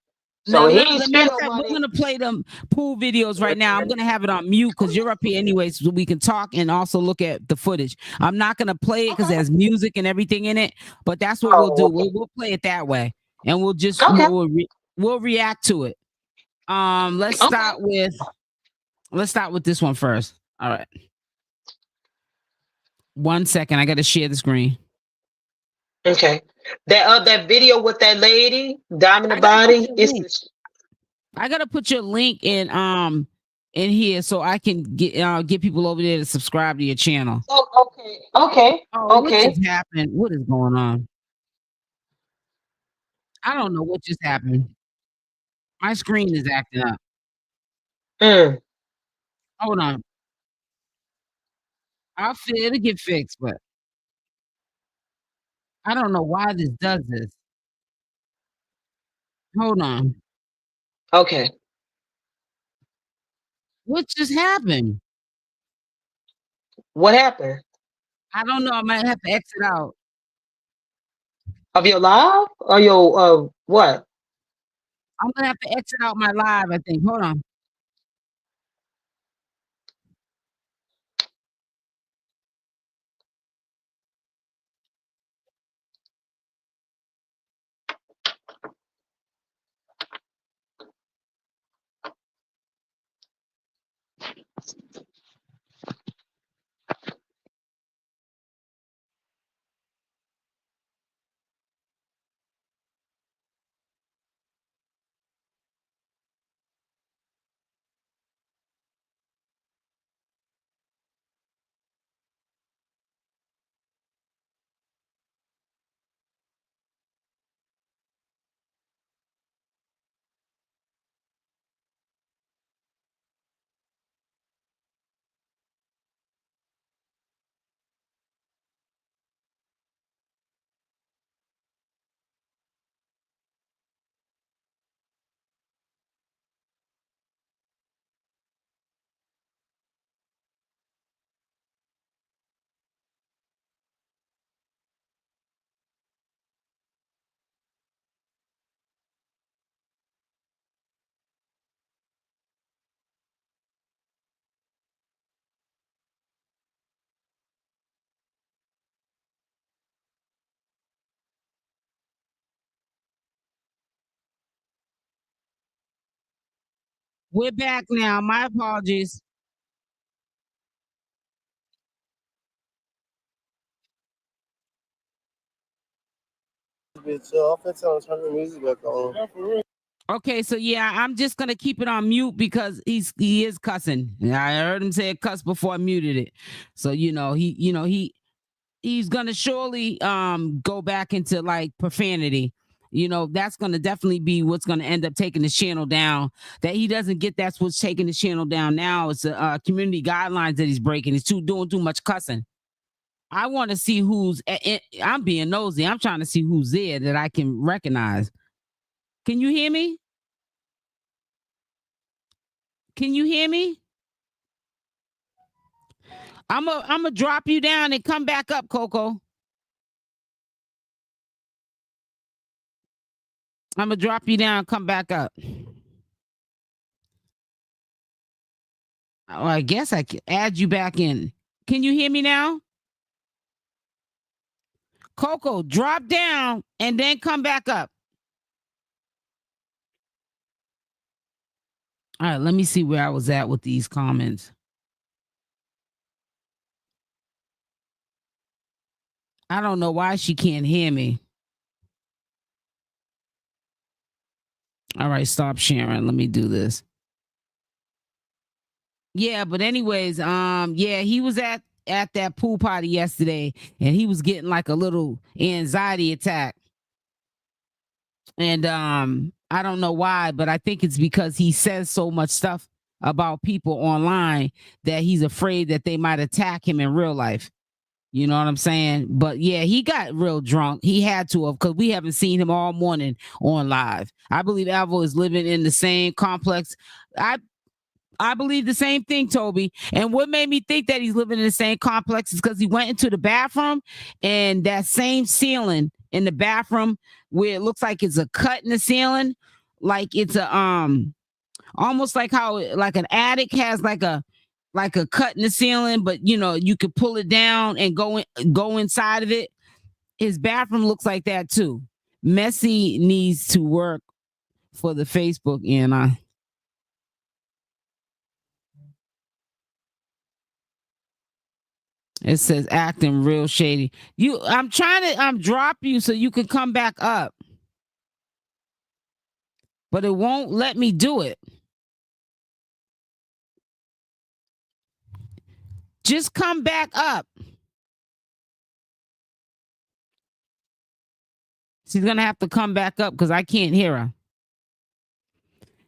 So he ain't spent no money. We're gonna play them pool videos right now. I'm gonna have it on mute because you're up here anyway, so we can talk and also look at the footage. I'm not gonna play it because there's music and everything in it, but that's what we'll do. Okay. We'll play it that way, and we'll just we'll react to it. Let's start with this one first. All right. 1 second, I gotta share the screen. Okay. That video with that lady, Diamond the Body, I gotta put your link in here so I can get people over there to subscribe to your channel. Oh, okay. Oh, what just happened? What is going on? I don't know what just happened. My screen is acting up. Hold on. I'll it'll get fixed, but I don't know why this does this. Hold on. Okay. What just happened? What happened? I don't know. I might have to exit out. Of your live? Or your what? I'm gonna have to exit out my live, I think. Hold on. We're back now. My apologies. Okay, so yeah, I'm just gonna keep it on mute because he is cussing. I heard him say a cuss before I muted it. So he's gonna surely go back into like profanity. That's gonna definitely be what's gonna end up taking the channel down. That he doesn't get, that's what's taking the channel down now. It's community guidelines that he's breaking. He's doing too much cussing. I want to see who's. I'm being nosy. I'm trying to see who's there that I can recognize. Can you hear me? Can you hear me? I'm a drop you down and come back up, Koko. I'm gonna drop you down, come back up. Oh, I guess I can add you back in. Can you hear me now? Koko, drop down and then come back up. All right, let me see where I was at with these comments. I don't know why she can't hear me. All right, stop sharing. Let me do this. Yeah, but anyways, yeah, he was at that pool party yesterday and he was getting like a little anxiety attack. And I don't know why, but I think it's because he says so much stuff about people online that he's afraid that they might attack him in real life. You know what I'm saying? But yeah, he got real drunk. He had to have, because we haven't seen him all morning on live. I believe Alvo is living in the same complex. I believe the same thing, Toby. And what made me think that he's living in the same complex is because he went into the bathroom and that same ceiling in the bathroom where it looks like it's a cut in the ceiling, like it's a almost like how like an attic has like a cut in the ceiling, but you know you could pull it down and go inside of it. His bathroom looks like that too. Messi needs to work for the Facebook, and it says acting real shady. I'm trying to drop you so you can come back up, but it won't let me do it. Just come back up. She's gonna have to come back up because I can't hear her.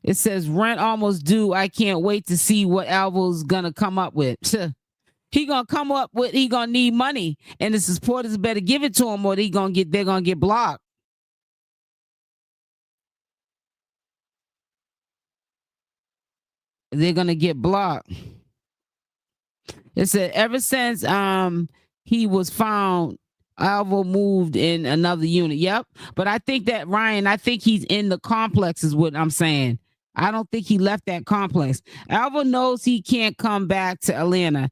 It says rent almost due. I can't wait to see what Alvo's gonna come up with. He gonna come up with, he gonna need money, and the supporters better give it to him, or they're gonna get blocked. They're gonna get blocked. It said ever since he was found, Alvo moved in another unit. Yep. But I think that Ryan, I think he's in the complex is what I'm saying. I don't think he left that complex. Alvo knows he can't come back to Atlanta.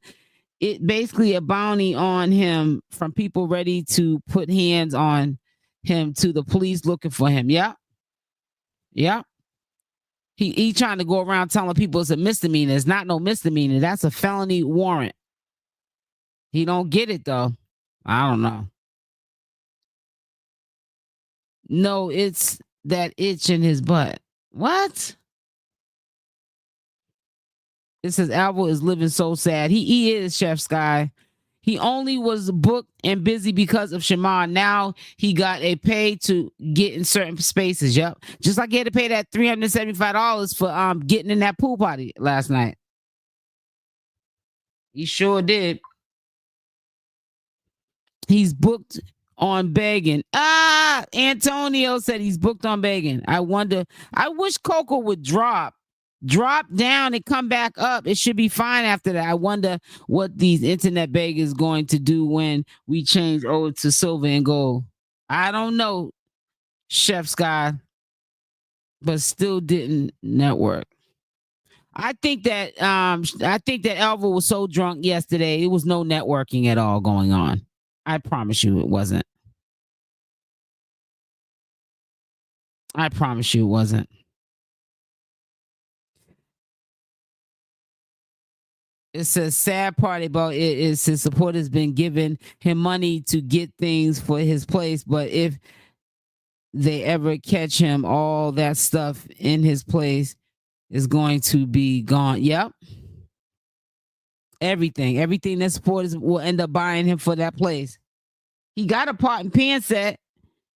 It basically a bounty on him from people ready to put hands on him to the police looking for him. Yep. Yep. He trying to go around telling people it's a misdemeanor. It's not no misdemeanor. That's a felony warrant. He don't get it though. I don't know. No, it's that itch in his butt. What? It says Alvo is living so sad. He is, Chef Sky. He only was booked and busy because of Shamar. Now he got a pay to get in certain spaces. Yep. Just like he had to pay that $375 for getting in that pool party last night. He sure did. He's booked on begging. Antonio said he's booked on begging. I wonder, I wish Koko would drop down and come back up. It should be fine after that. I wonder what these internet beggars going to do when we change over to silver and gold. I don't know, Chef Sky, but still didn't network. I think that Alvo was so drunk yesterday, it was no networking at all going on. I promise you it wasn't. I promise you it wasn't. It says sad part about it is his support has been giving him money to get things for his place, but if they ever catch him, all that stuff in his place is going to be gone. Yep. Everything that supporters will end up buying him for that place. He got a pot and pan set,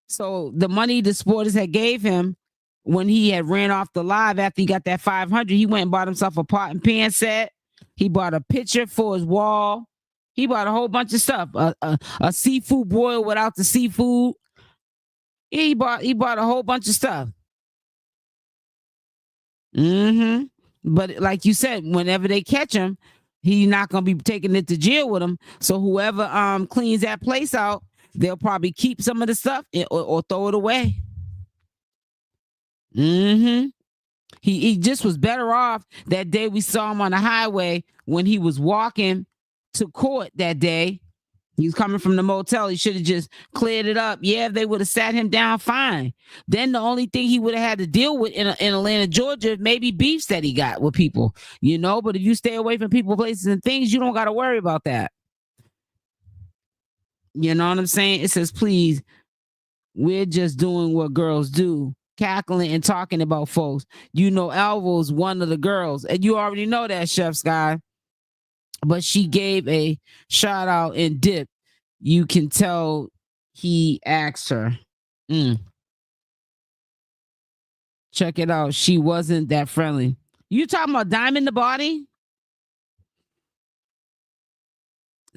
so the money the supporters had gave him when he had ran off the live after he got that 500, he went and bought himself a pot and pan set. He bought a picture for his wall. He bought a whole bunch of stuff. A seafood boil without the seafood. He bought a whole bunch of stuff. But like you said, whenever they catch him, he's not gonna be taking it to jail with him. So whoever cleans that place out, they'll probably keep some of the stuff or throw it away. He just was better off that day we saw him on the highway when he was walking to court that day. He was coming from the motel. He should have just cleared it up. Yeah, if they would have sat him down, fine. Then the only thing he would have had to deal with in Atlanta, Georgia, maybe beefs that he got with people, you know. But if you stay away from people, places, and things, you don't got to worry about that. You know what I'm saying? It says, please, we're just doing what girls do. Cackling and talking about folks. You know, Alvo's one of the girls, and you already know that, Chef Sky. But she gave a shout out and dip. You can tell he asked her. Check it out. She wasn't that friendly. You talking about Diamond the Body?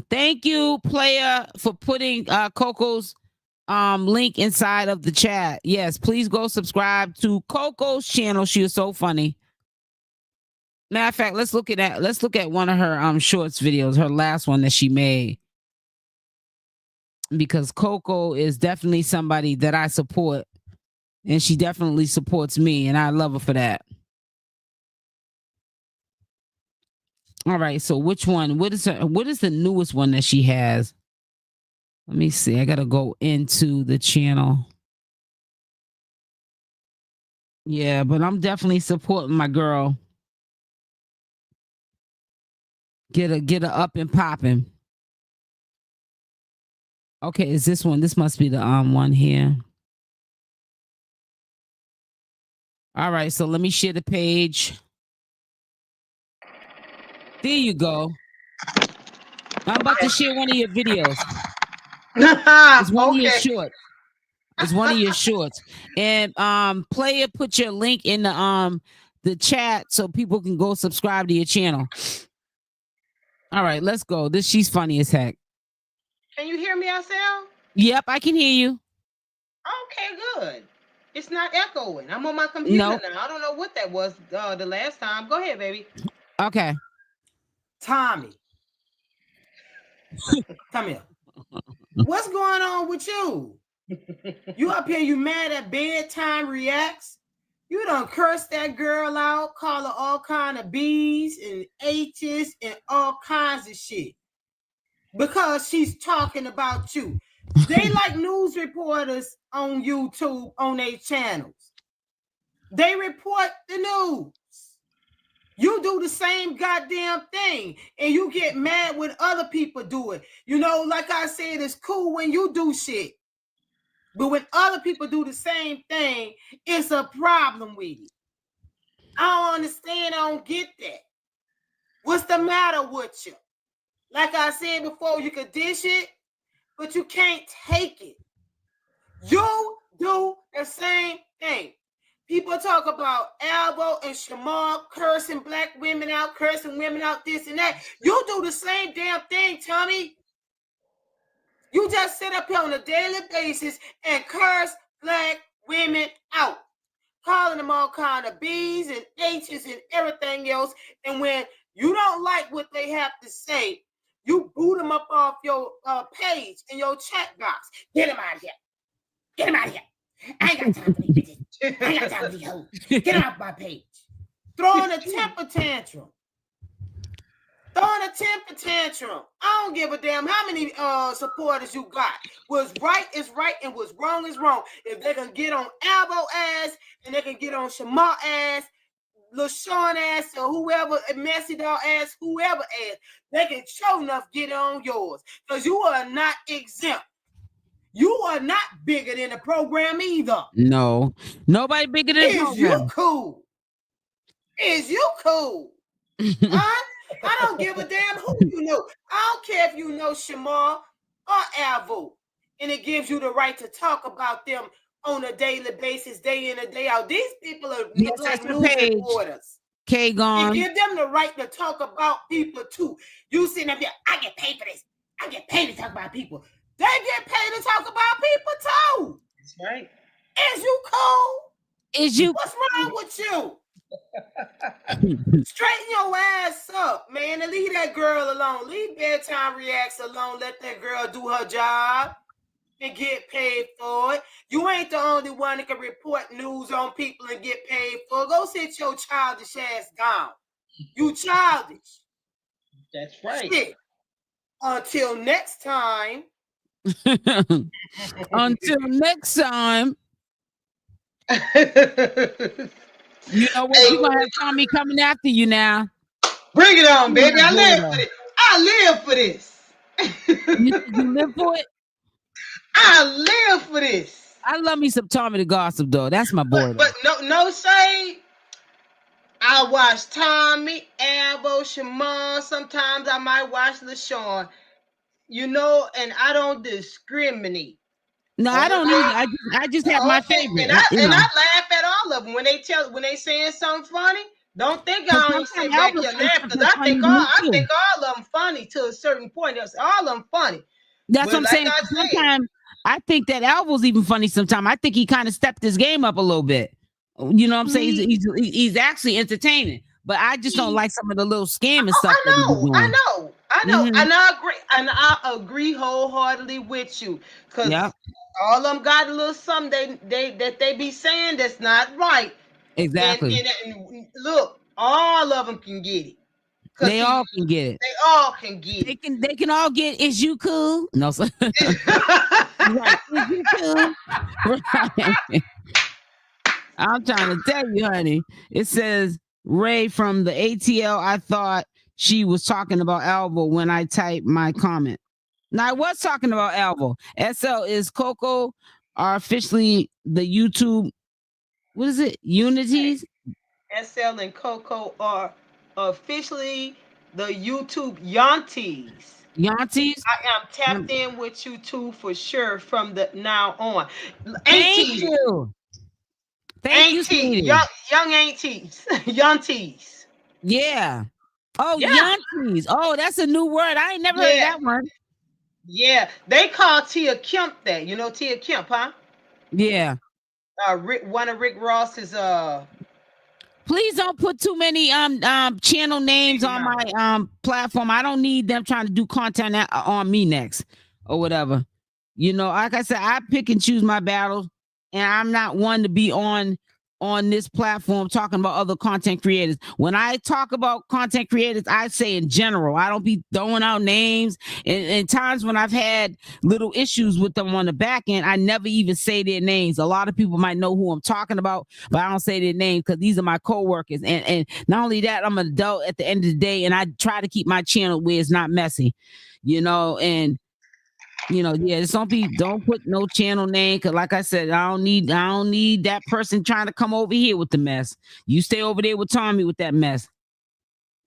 Thank you, player, for putting Coco's link inside of the chat. Yes, please go subscribe to Coco's channel. She is so funny. Matter of fact, let's look at one of her shorts videos, her last one that she made. Because Koko is definitely somebody that I support, and she definitely supports me, and I love her for that. All right, so which one? What is the newest one that she has? Let me see. I gotta go into the channel. Yeah, but I'm definitely supporting my girl. Get her up and popping. Okay, is this one? This must be the one here. All right, so let me share the page. There you go. I'm about to share one of your videos. It's one of your shorts. It's one of your shorts. And player, put your link in the chat so people can go subscribe to your channel. All right, let's go. She's funny as heck. Can you hear me, Marcel? Yep, I can hear you. Okay, good. It's not echoing. I'm on my computer now. I don't know what that was the last time. Go ahead, baby. Okay. Tommy. Come here. What's going on with you? You up here, you mad at bedtime reacts? You done cursed that girl out, call her all kind of B's and H's and all kinds of shit. Because she's talking about you. They like news reporters on YouTube on their channels. They report the news. You do the same goddamn thing and you get mad when other people do it. You know, like I said, it's cool when you do shit. But when other people do the same thing, it's a problem with it. I don't understand. I don't get that. What's the matter with you? Like I said before, you could dish it, but you can't take it. You do the same thing. People talk about Alvo and Shamar cursing black women out, cursing women out, this and that. You do the same damn thing, Tommy. You just sit up here on a daily basis and curse black women out, calling them all kind of B's and H's and everything else. And when you don't like what they have to say, you boot them up off your page in your chat box. Get them out of here. Get them out of here. I ain't got time for these bitches. I ain't got time for these hoes. Get off my page. Throwing a temper tantrum. I don't give a damn how many supporters you got. What's right is right and what's wrong is wrong. If they can get on Alvo ass and they can get on Shamar ass, LaShawn ass, or whoever, Messy Dog ass, whoever ass, they can show enough get on yours. Because you are not exempt. You are not bigger than the program either. No. Nobody bigger than the program. Is you cool? Is you cool? Huh? I don't give a damn who you know. I don't care if you know Shamar or Alvo. And it gives you the right to talk about them on a daily basis, day in and day out. These people are like news reporters. K gone. You give them the right to talk about people too. You sitting up here, I get paid for this. I get paid to talk about people. They get paid to talk about people too. That's right. Is you cool? Is you? What's wrong with you? Straighten your ass up, man, and leave that girl alone. Leave bedtime reacts alone. Let that girl do her job and get paid for it. You ain't the only one that can report news on people and get paid for it. Go sit your childish ass down. You childish. That's right. Shit. Until next time. Until next time. You know what? You're gonna have Tommy coming after you now. Bring it on, baby. I live for this. You live for it? I live for this. I love me some Tommy the Gossip, though. That's my boy. But no shade. I watch Tommy, Alvo, Shamar. Sometimes I might watch LaShawn. You know, and I don't discriminate. No, I don't either. I just have my favorite. And I laugh at all of them when they saying something funny. Don't think I only sit back and laugh because I think all of them funny to a certain point. All of them funny. That's what I'm saying. Sometimes I think that Alvo's even funny. Sometimes I think he kind of stepped his game up a little bit. You know what I'm saying? He's actually entertaining. But I just don't like some of the little scamming stuff. I know, Mhm. and I agree wholeheartedly with you, because all of them got a little something they be saying that's not right. Exactly. And look, all of them can get it. They all can get it. They all can get it. They can all get. Is you cool? No, sir. Right. Is you cool? Right. I'm trying to tell you, honey. It says Ray from the ATL. I thought she was talking about Alvo when I typed my comment. Now I was talking about Alvo. SL is Koko are officially the YouTube. What is it? Unities? SL and Koko are officially the YouTube Yanties. Yanties? I am tapped in with you two for sure from the now on. Thank you. Thank you, sweetie. Young aunties. Yanties. Yeah. Oh, Yanties. Oh, that's a new word. I ain't never heard that one. Yeah. They call Tia Kemp that. You know Tia Kemp, huh? Yeah. One of Rick Ross's Please don't put too many channel names on my platform. I don't need them trying to do content on me next or whatever. You know, like I said, I pick and choose my battles, and I'm not one to be on this platform talking about other content creators. When I talk about content creators, I say in general. I don't be throwing out names. And times when I've had little issues with them on the back end, I never even say their names. A lot of people might know who I'm talking about, but I don't say their names because these are my coworkers. And not only that, I'm an adult at the end of the day, and I try to keep my channel where it's not messy, you know, and you know, just don't put no channel name, because like I said, I don't need that person trying to come over here with the mess. You stay over there with Tommy with that mess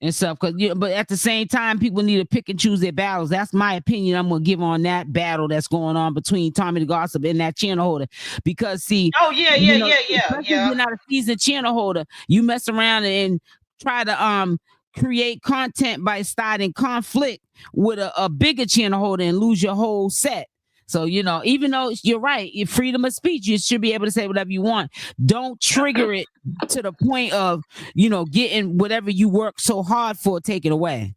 and stuff. But at the same time, people need to pick and choose their battles. That's my opinion. I'm gonna give on that battle that's going on between Tommy the Gossip and that channel holder. Because see, especially if you're not a seasoned channel holder, you mess around and try to create content by starting conflict with a bigger channel holder and lose your whole set. So, you know, even though you're right, your freedom of speech, you should be able to say whatever you want. Don't trigger it to the point of, you know, getting whatever you work so hard for taken away.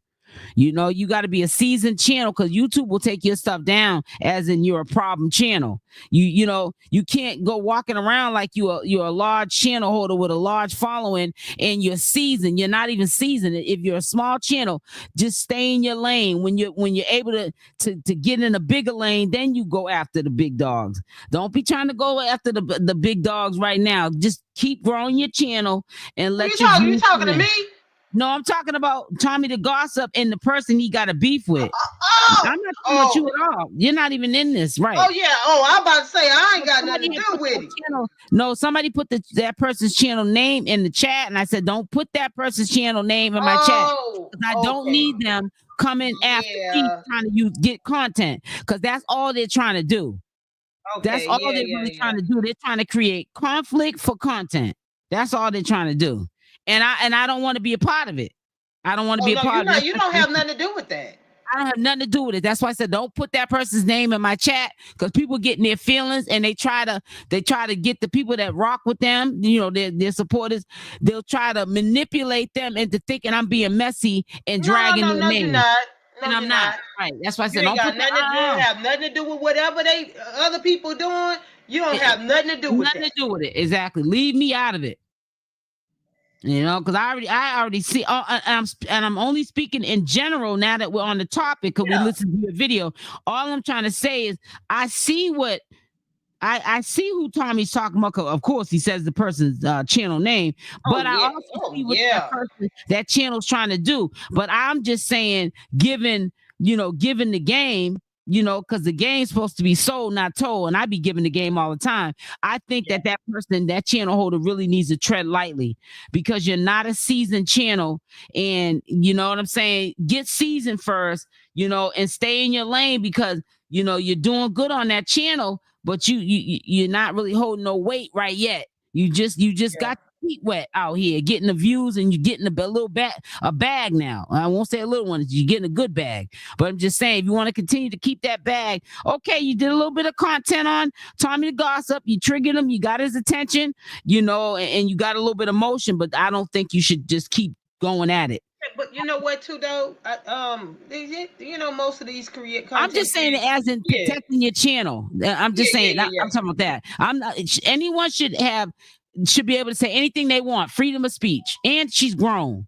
You know, you got to be a seasoned channel, because YouTube will take your stuff down as in you're a problem channel. You know, you can't go walking around like you're a large channel holder with a large following and you're seasoned. You're not even seasoned. If you're a small channel, just stay in your lane. When you're able to get in a bigger lane, then you go after the big dogs. Don't be trying to go after the big dogs right now. Just keep growing your channel and let you talking to me? No, I'm talking about Tommy the Gossip and the person he got a beef with. I'm not talking about you at all. You're not even in this, right? Oh, yeah. Oh, I'm about to say, I ain't got nothing to do with it. No, somebody put that person's channel name in the chat, and I said, don't put that person's channel name in my chat. I don't need them coming after me trying to get content, because that's all they're trying to do. That's all they're really trying to do. They're trying to create conflict for content. That's all they're trying to do. And I don't want to be a part of it. I don't want to be a part of it. You don't have nothing to do with that. I don't have nothing to do with it. That's why I said don't put that person's name in my chat, because people get in their feelings and they try to get the people that rock with them, you know, their supporters. They'll try to manipulate them into thinking I'm being messy and dragging their name. You're not. And I'm not. Right. That's why I said don't have nothing to do with whatever other people doing. You don't have nothing to do with it. Nothing to do with it. Exactly. Leave me out of it. You know, because I already see, and I'm only speaking in general now that we're on the topic, because we listen to your video. All I'm trying to say is I see what I see who Tommy's talking about. Of course, he says the person's channel name, but I also see what that channel's trying to do. But I'm just saying, given the game, you know, because the game's supposed to be sold, not told, and I be giving the game all the time. I think that person, that channel holder, really needs to tread lightly, because you're not a seasoned channel, and you know what I'm saying. Get seasoned first, you know, and stay in your lane, because you know you're doing good on that channel, but you're not really holding no weight right yet. You just got feet wet out here getting the views, and you're getting a bag now. I won't say a little one, you're getting a good bag, but I'm just saying, if you want to continue to keep that bag, okay, you did a little bit of content on Tommy the Gossip, you triggered him, you got his attention, you know, and you got a little bit of motion, but I don't think you should just keep going at it. But you know what, too, though? You know, most of these content I'm just saying it as in protecting your channel. I'm just saying. I'm talking about that. I'm not. Anyone should be able to say anything they want. Freedom of speech, and she's grown.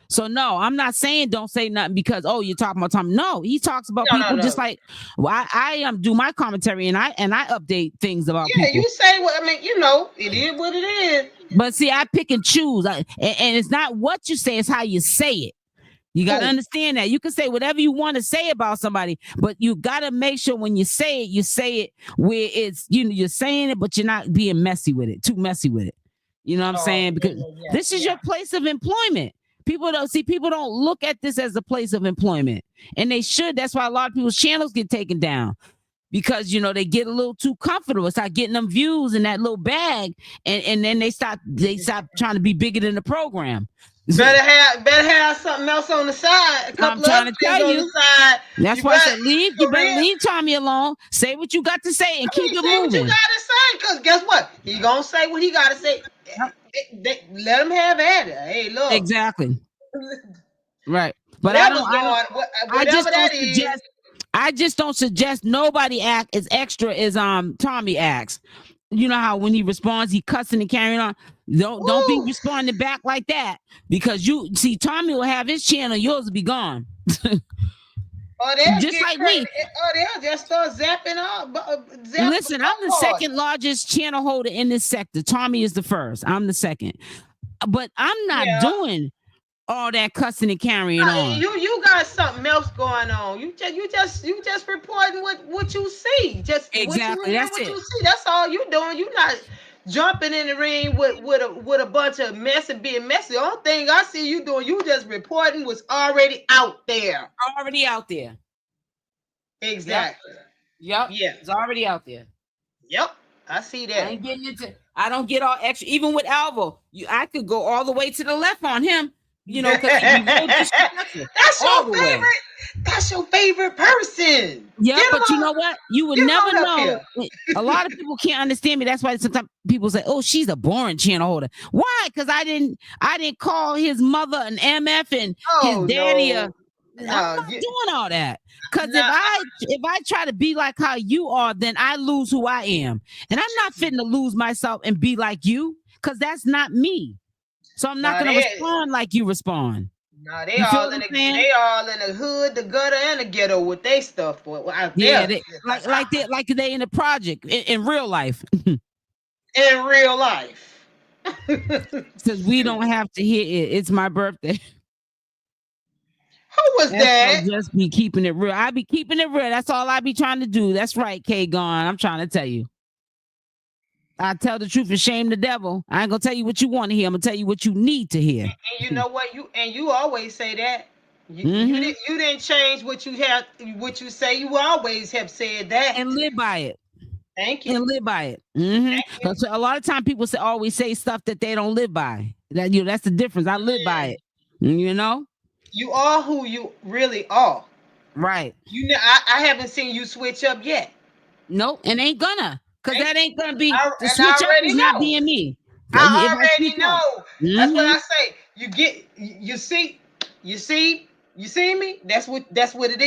So no, I'm not saying don't say nothing because you're talking about Tommy. No, he talks about people just like I do my commentary and I update things about people. Yeah, you say what I mean. You know, it is what it is. But see, I pick and choose, and it's not what you say; it's how you say it. You got to understand that. You can say whatever you want to say about somebody, but you got to make sure when you say it where it's you're saying it, but you're not being messy with it, too messy with it. You know what I'm saying? Because this is your place of employment. People don't look at this as a place of employment, and they should. That's why a lot of people's channels get taken down because they get a little too comfortable. Start getting them views in that little bag, and then they stop trying to be bigger than the program. Better have something else on the side. I'm trying to tell you. That's why I said leave. You better leave Tommy alone. Say what you got to say and keep it moving. What you got to say, because guess what? He gonna say what he got to say. Let him have at it. Hey, look. Exactly. Right. But I just don't suggest nobody act as extra as Tommy acts. You know how when he responds, he cussing and carrying on. Don't be responding back like that because you see Tommy will have his channel, yours will be gone. Just like me. They'll just start zapping up. Listen, I'm the second largest channel holder in this sector. Tommy is the first. I'm the second. But I'm not doing all that cussing and carrying on. You got something else going on. You just reporting what you see. Just exactly. That's what it. You see. That's all you doing. You not jumping in the ring with a bunch of mess and being messy. The only thing I see you doing, you just reporting what's already out there. Already out there. Exactly. Yep. Yeah. It's already out there. Yep. I see that. I don't get all extra. Even with Alvo, I could go all the way to the left on him. Because that's your favorite. That's your favorite person. Yeah, but you know what? You would never know. A lot of people can't understand me. That's why sometimes people say, "Oh, she's a boring channel holder." Why? Because I didn't call his mother an MF and his daddy. I'm not doing all that. Because if I try to be like how you are, then I lose who I am, and I'm not fitting to lose myself and be like you. Because that's not me. So I'm not going to respond like you respond. No, they all in the hood, the gutter, and the ghetto with their stuff. Like they in the project in real life. In real life. Because we don't have to hear it. It's my birthday. Who was that? I'll just be keeping it real. I be keeping it real. That's all I be trying to do. That's right, K Gone. I'm trying to tell you. I tell the truth and shame the devil. I ain't gonna tell you what you want to hear. I'm gonna tell you what you need to hear. And you know what? You always say that. You didn't change what you say. You always have said that and live by it. Thank you. And live by it. Because a lot of times people always say stuff that they don't live by. That's the difference. I live by it. You are who you really are. Right. I haven't seen you switch up yet. Nope, and ain't gonna. Because that ain't gonna be the switch up is not being me. I already know. That's what I say. You see me? That's what it is. That's what it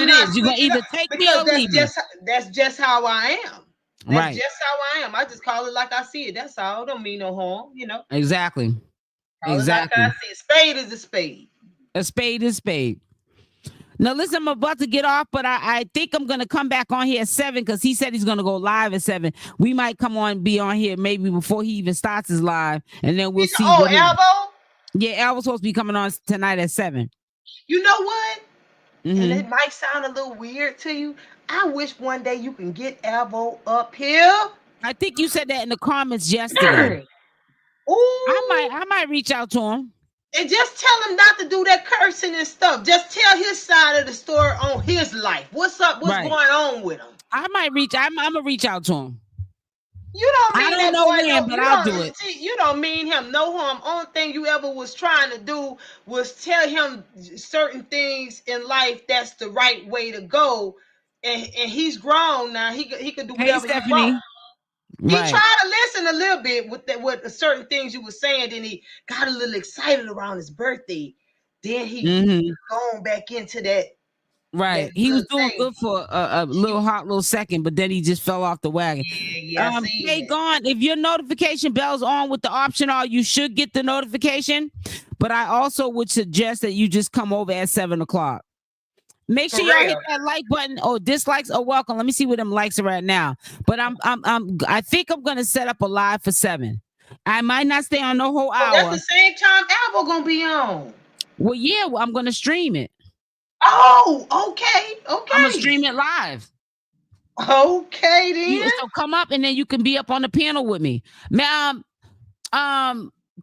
is. You're gonna either take me or leave me. That's just how I am. That's just how I am. I just call it like I see it. That's all. Don't mean no harm, Exactly. Exactly. Like I see it. Spade is a spade. A spade is spade. Now, listen, I'm about to get off, but I think I'm going to come back on here at 7 because he said he's going to go live at 7. We might be on here maybe before he even starts his live, and then we'll see. Oh, Alvo? Yeah, Alvo's supposed to be coming on tonight at 7. You know what? And it might sound a little weird to you. I wish one day you can get Alvo up here. I think you said that in the comments yesterday. Ooh. I might reach out to him. And just tell him not to do that cursing and stuff. Just tell his side of the story on his life. What's up? What's going on with him? I'm gonna reach out to him. You don't mean I don't know when, but I'll do it. You don't mean him no harm. Only thing you ever was trying to do was tell him certain things in life that's the right way to go. And he's grown now. He could do whatever he wants. He Right. tried to listen a little bit with certain things you were saying. Then he got a little excited around his birthday. Then he gone back into that. Right. He was doing good for a little little second, but then he just fell off the wagon. Yeah, hey, gone. If your notification bell's on with the option on, you should get the notification. But I also would suggest that you just come over at 7 o'clock. Make sure y'all hit that like button. Oh, dislikes are welcome. Let me see where them likes are at now. But I think I'm gonna set up a live for 7. I might not stay on the whole hour. That's the same time Alvo gonna be on. Well, yeah, I'm gonna stream it. Oh, okay. I'm gonna stream it live. Okay, then. So come up and then you can be up on the panel with me.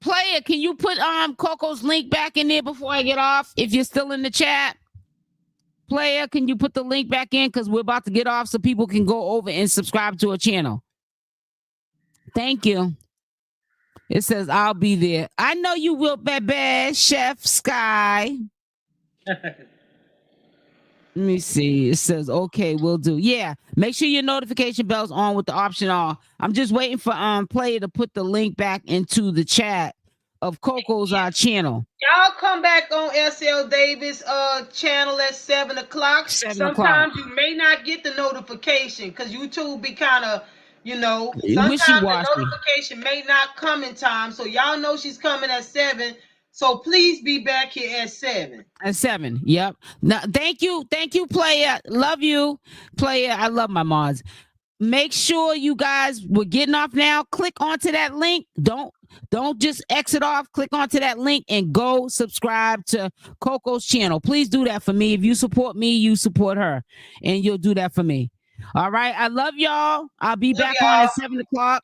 Player, can you put Coco's link back in there before I get off? If you're still in the chat. Player, can you put the link back in? Because we're about to get off so people can go over and subscribe to her channel. Thank you. It says, I'll be there. I know you will, baby. Chef Sky. Let me see. It says, okay, we'll do. Yeah. Make sure your notification bell's on with the option on. I'm just waiting for Player to put the link back into the chat of Coco's channel. Y'all come back on SL Davis channel at 7 o'clock. Sometimes you may not get the notification because YouTube be kind of, sometimes the notification may not come in time. So y'all know she's coming at 7. So please be back here at 7. At 7, yep. Now, thank you, Player. Love you, Player. I love my mods. Make sure you guys, we're getting off now. Click onto that link. Don't just exit off. Click onto that link and go subscribe to Coco's channel. Please do that for me. If you support me, you support her. And you'll do that for me. All right. I love y'all. I'll be back on at 7 o'clock.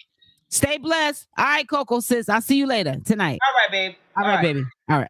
Stay blessed. All right, Coco sis. I'll see you later tonight. All right, babe. All right, baby. All right.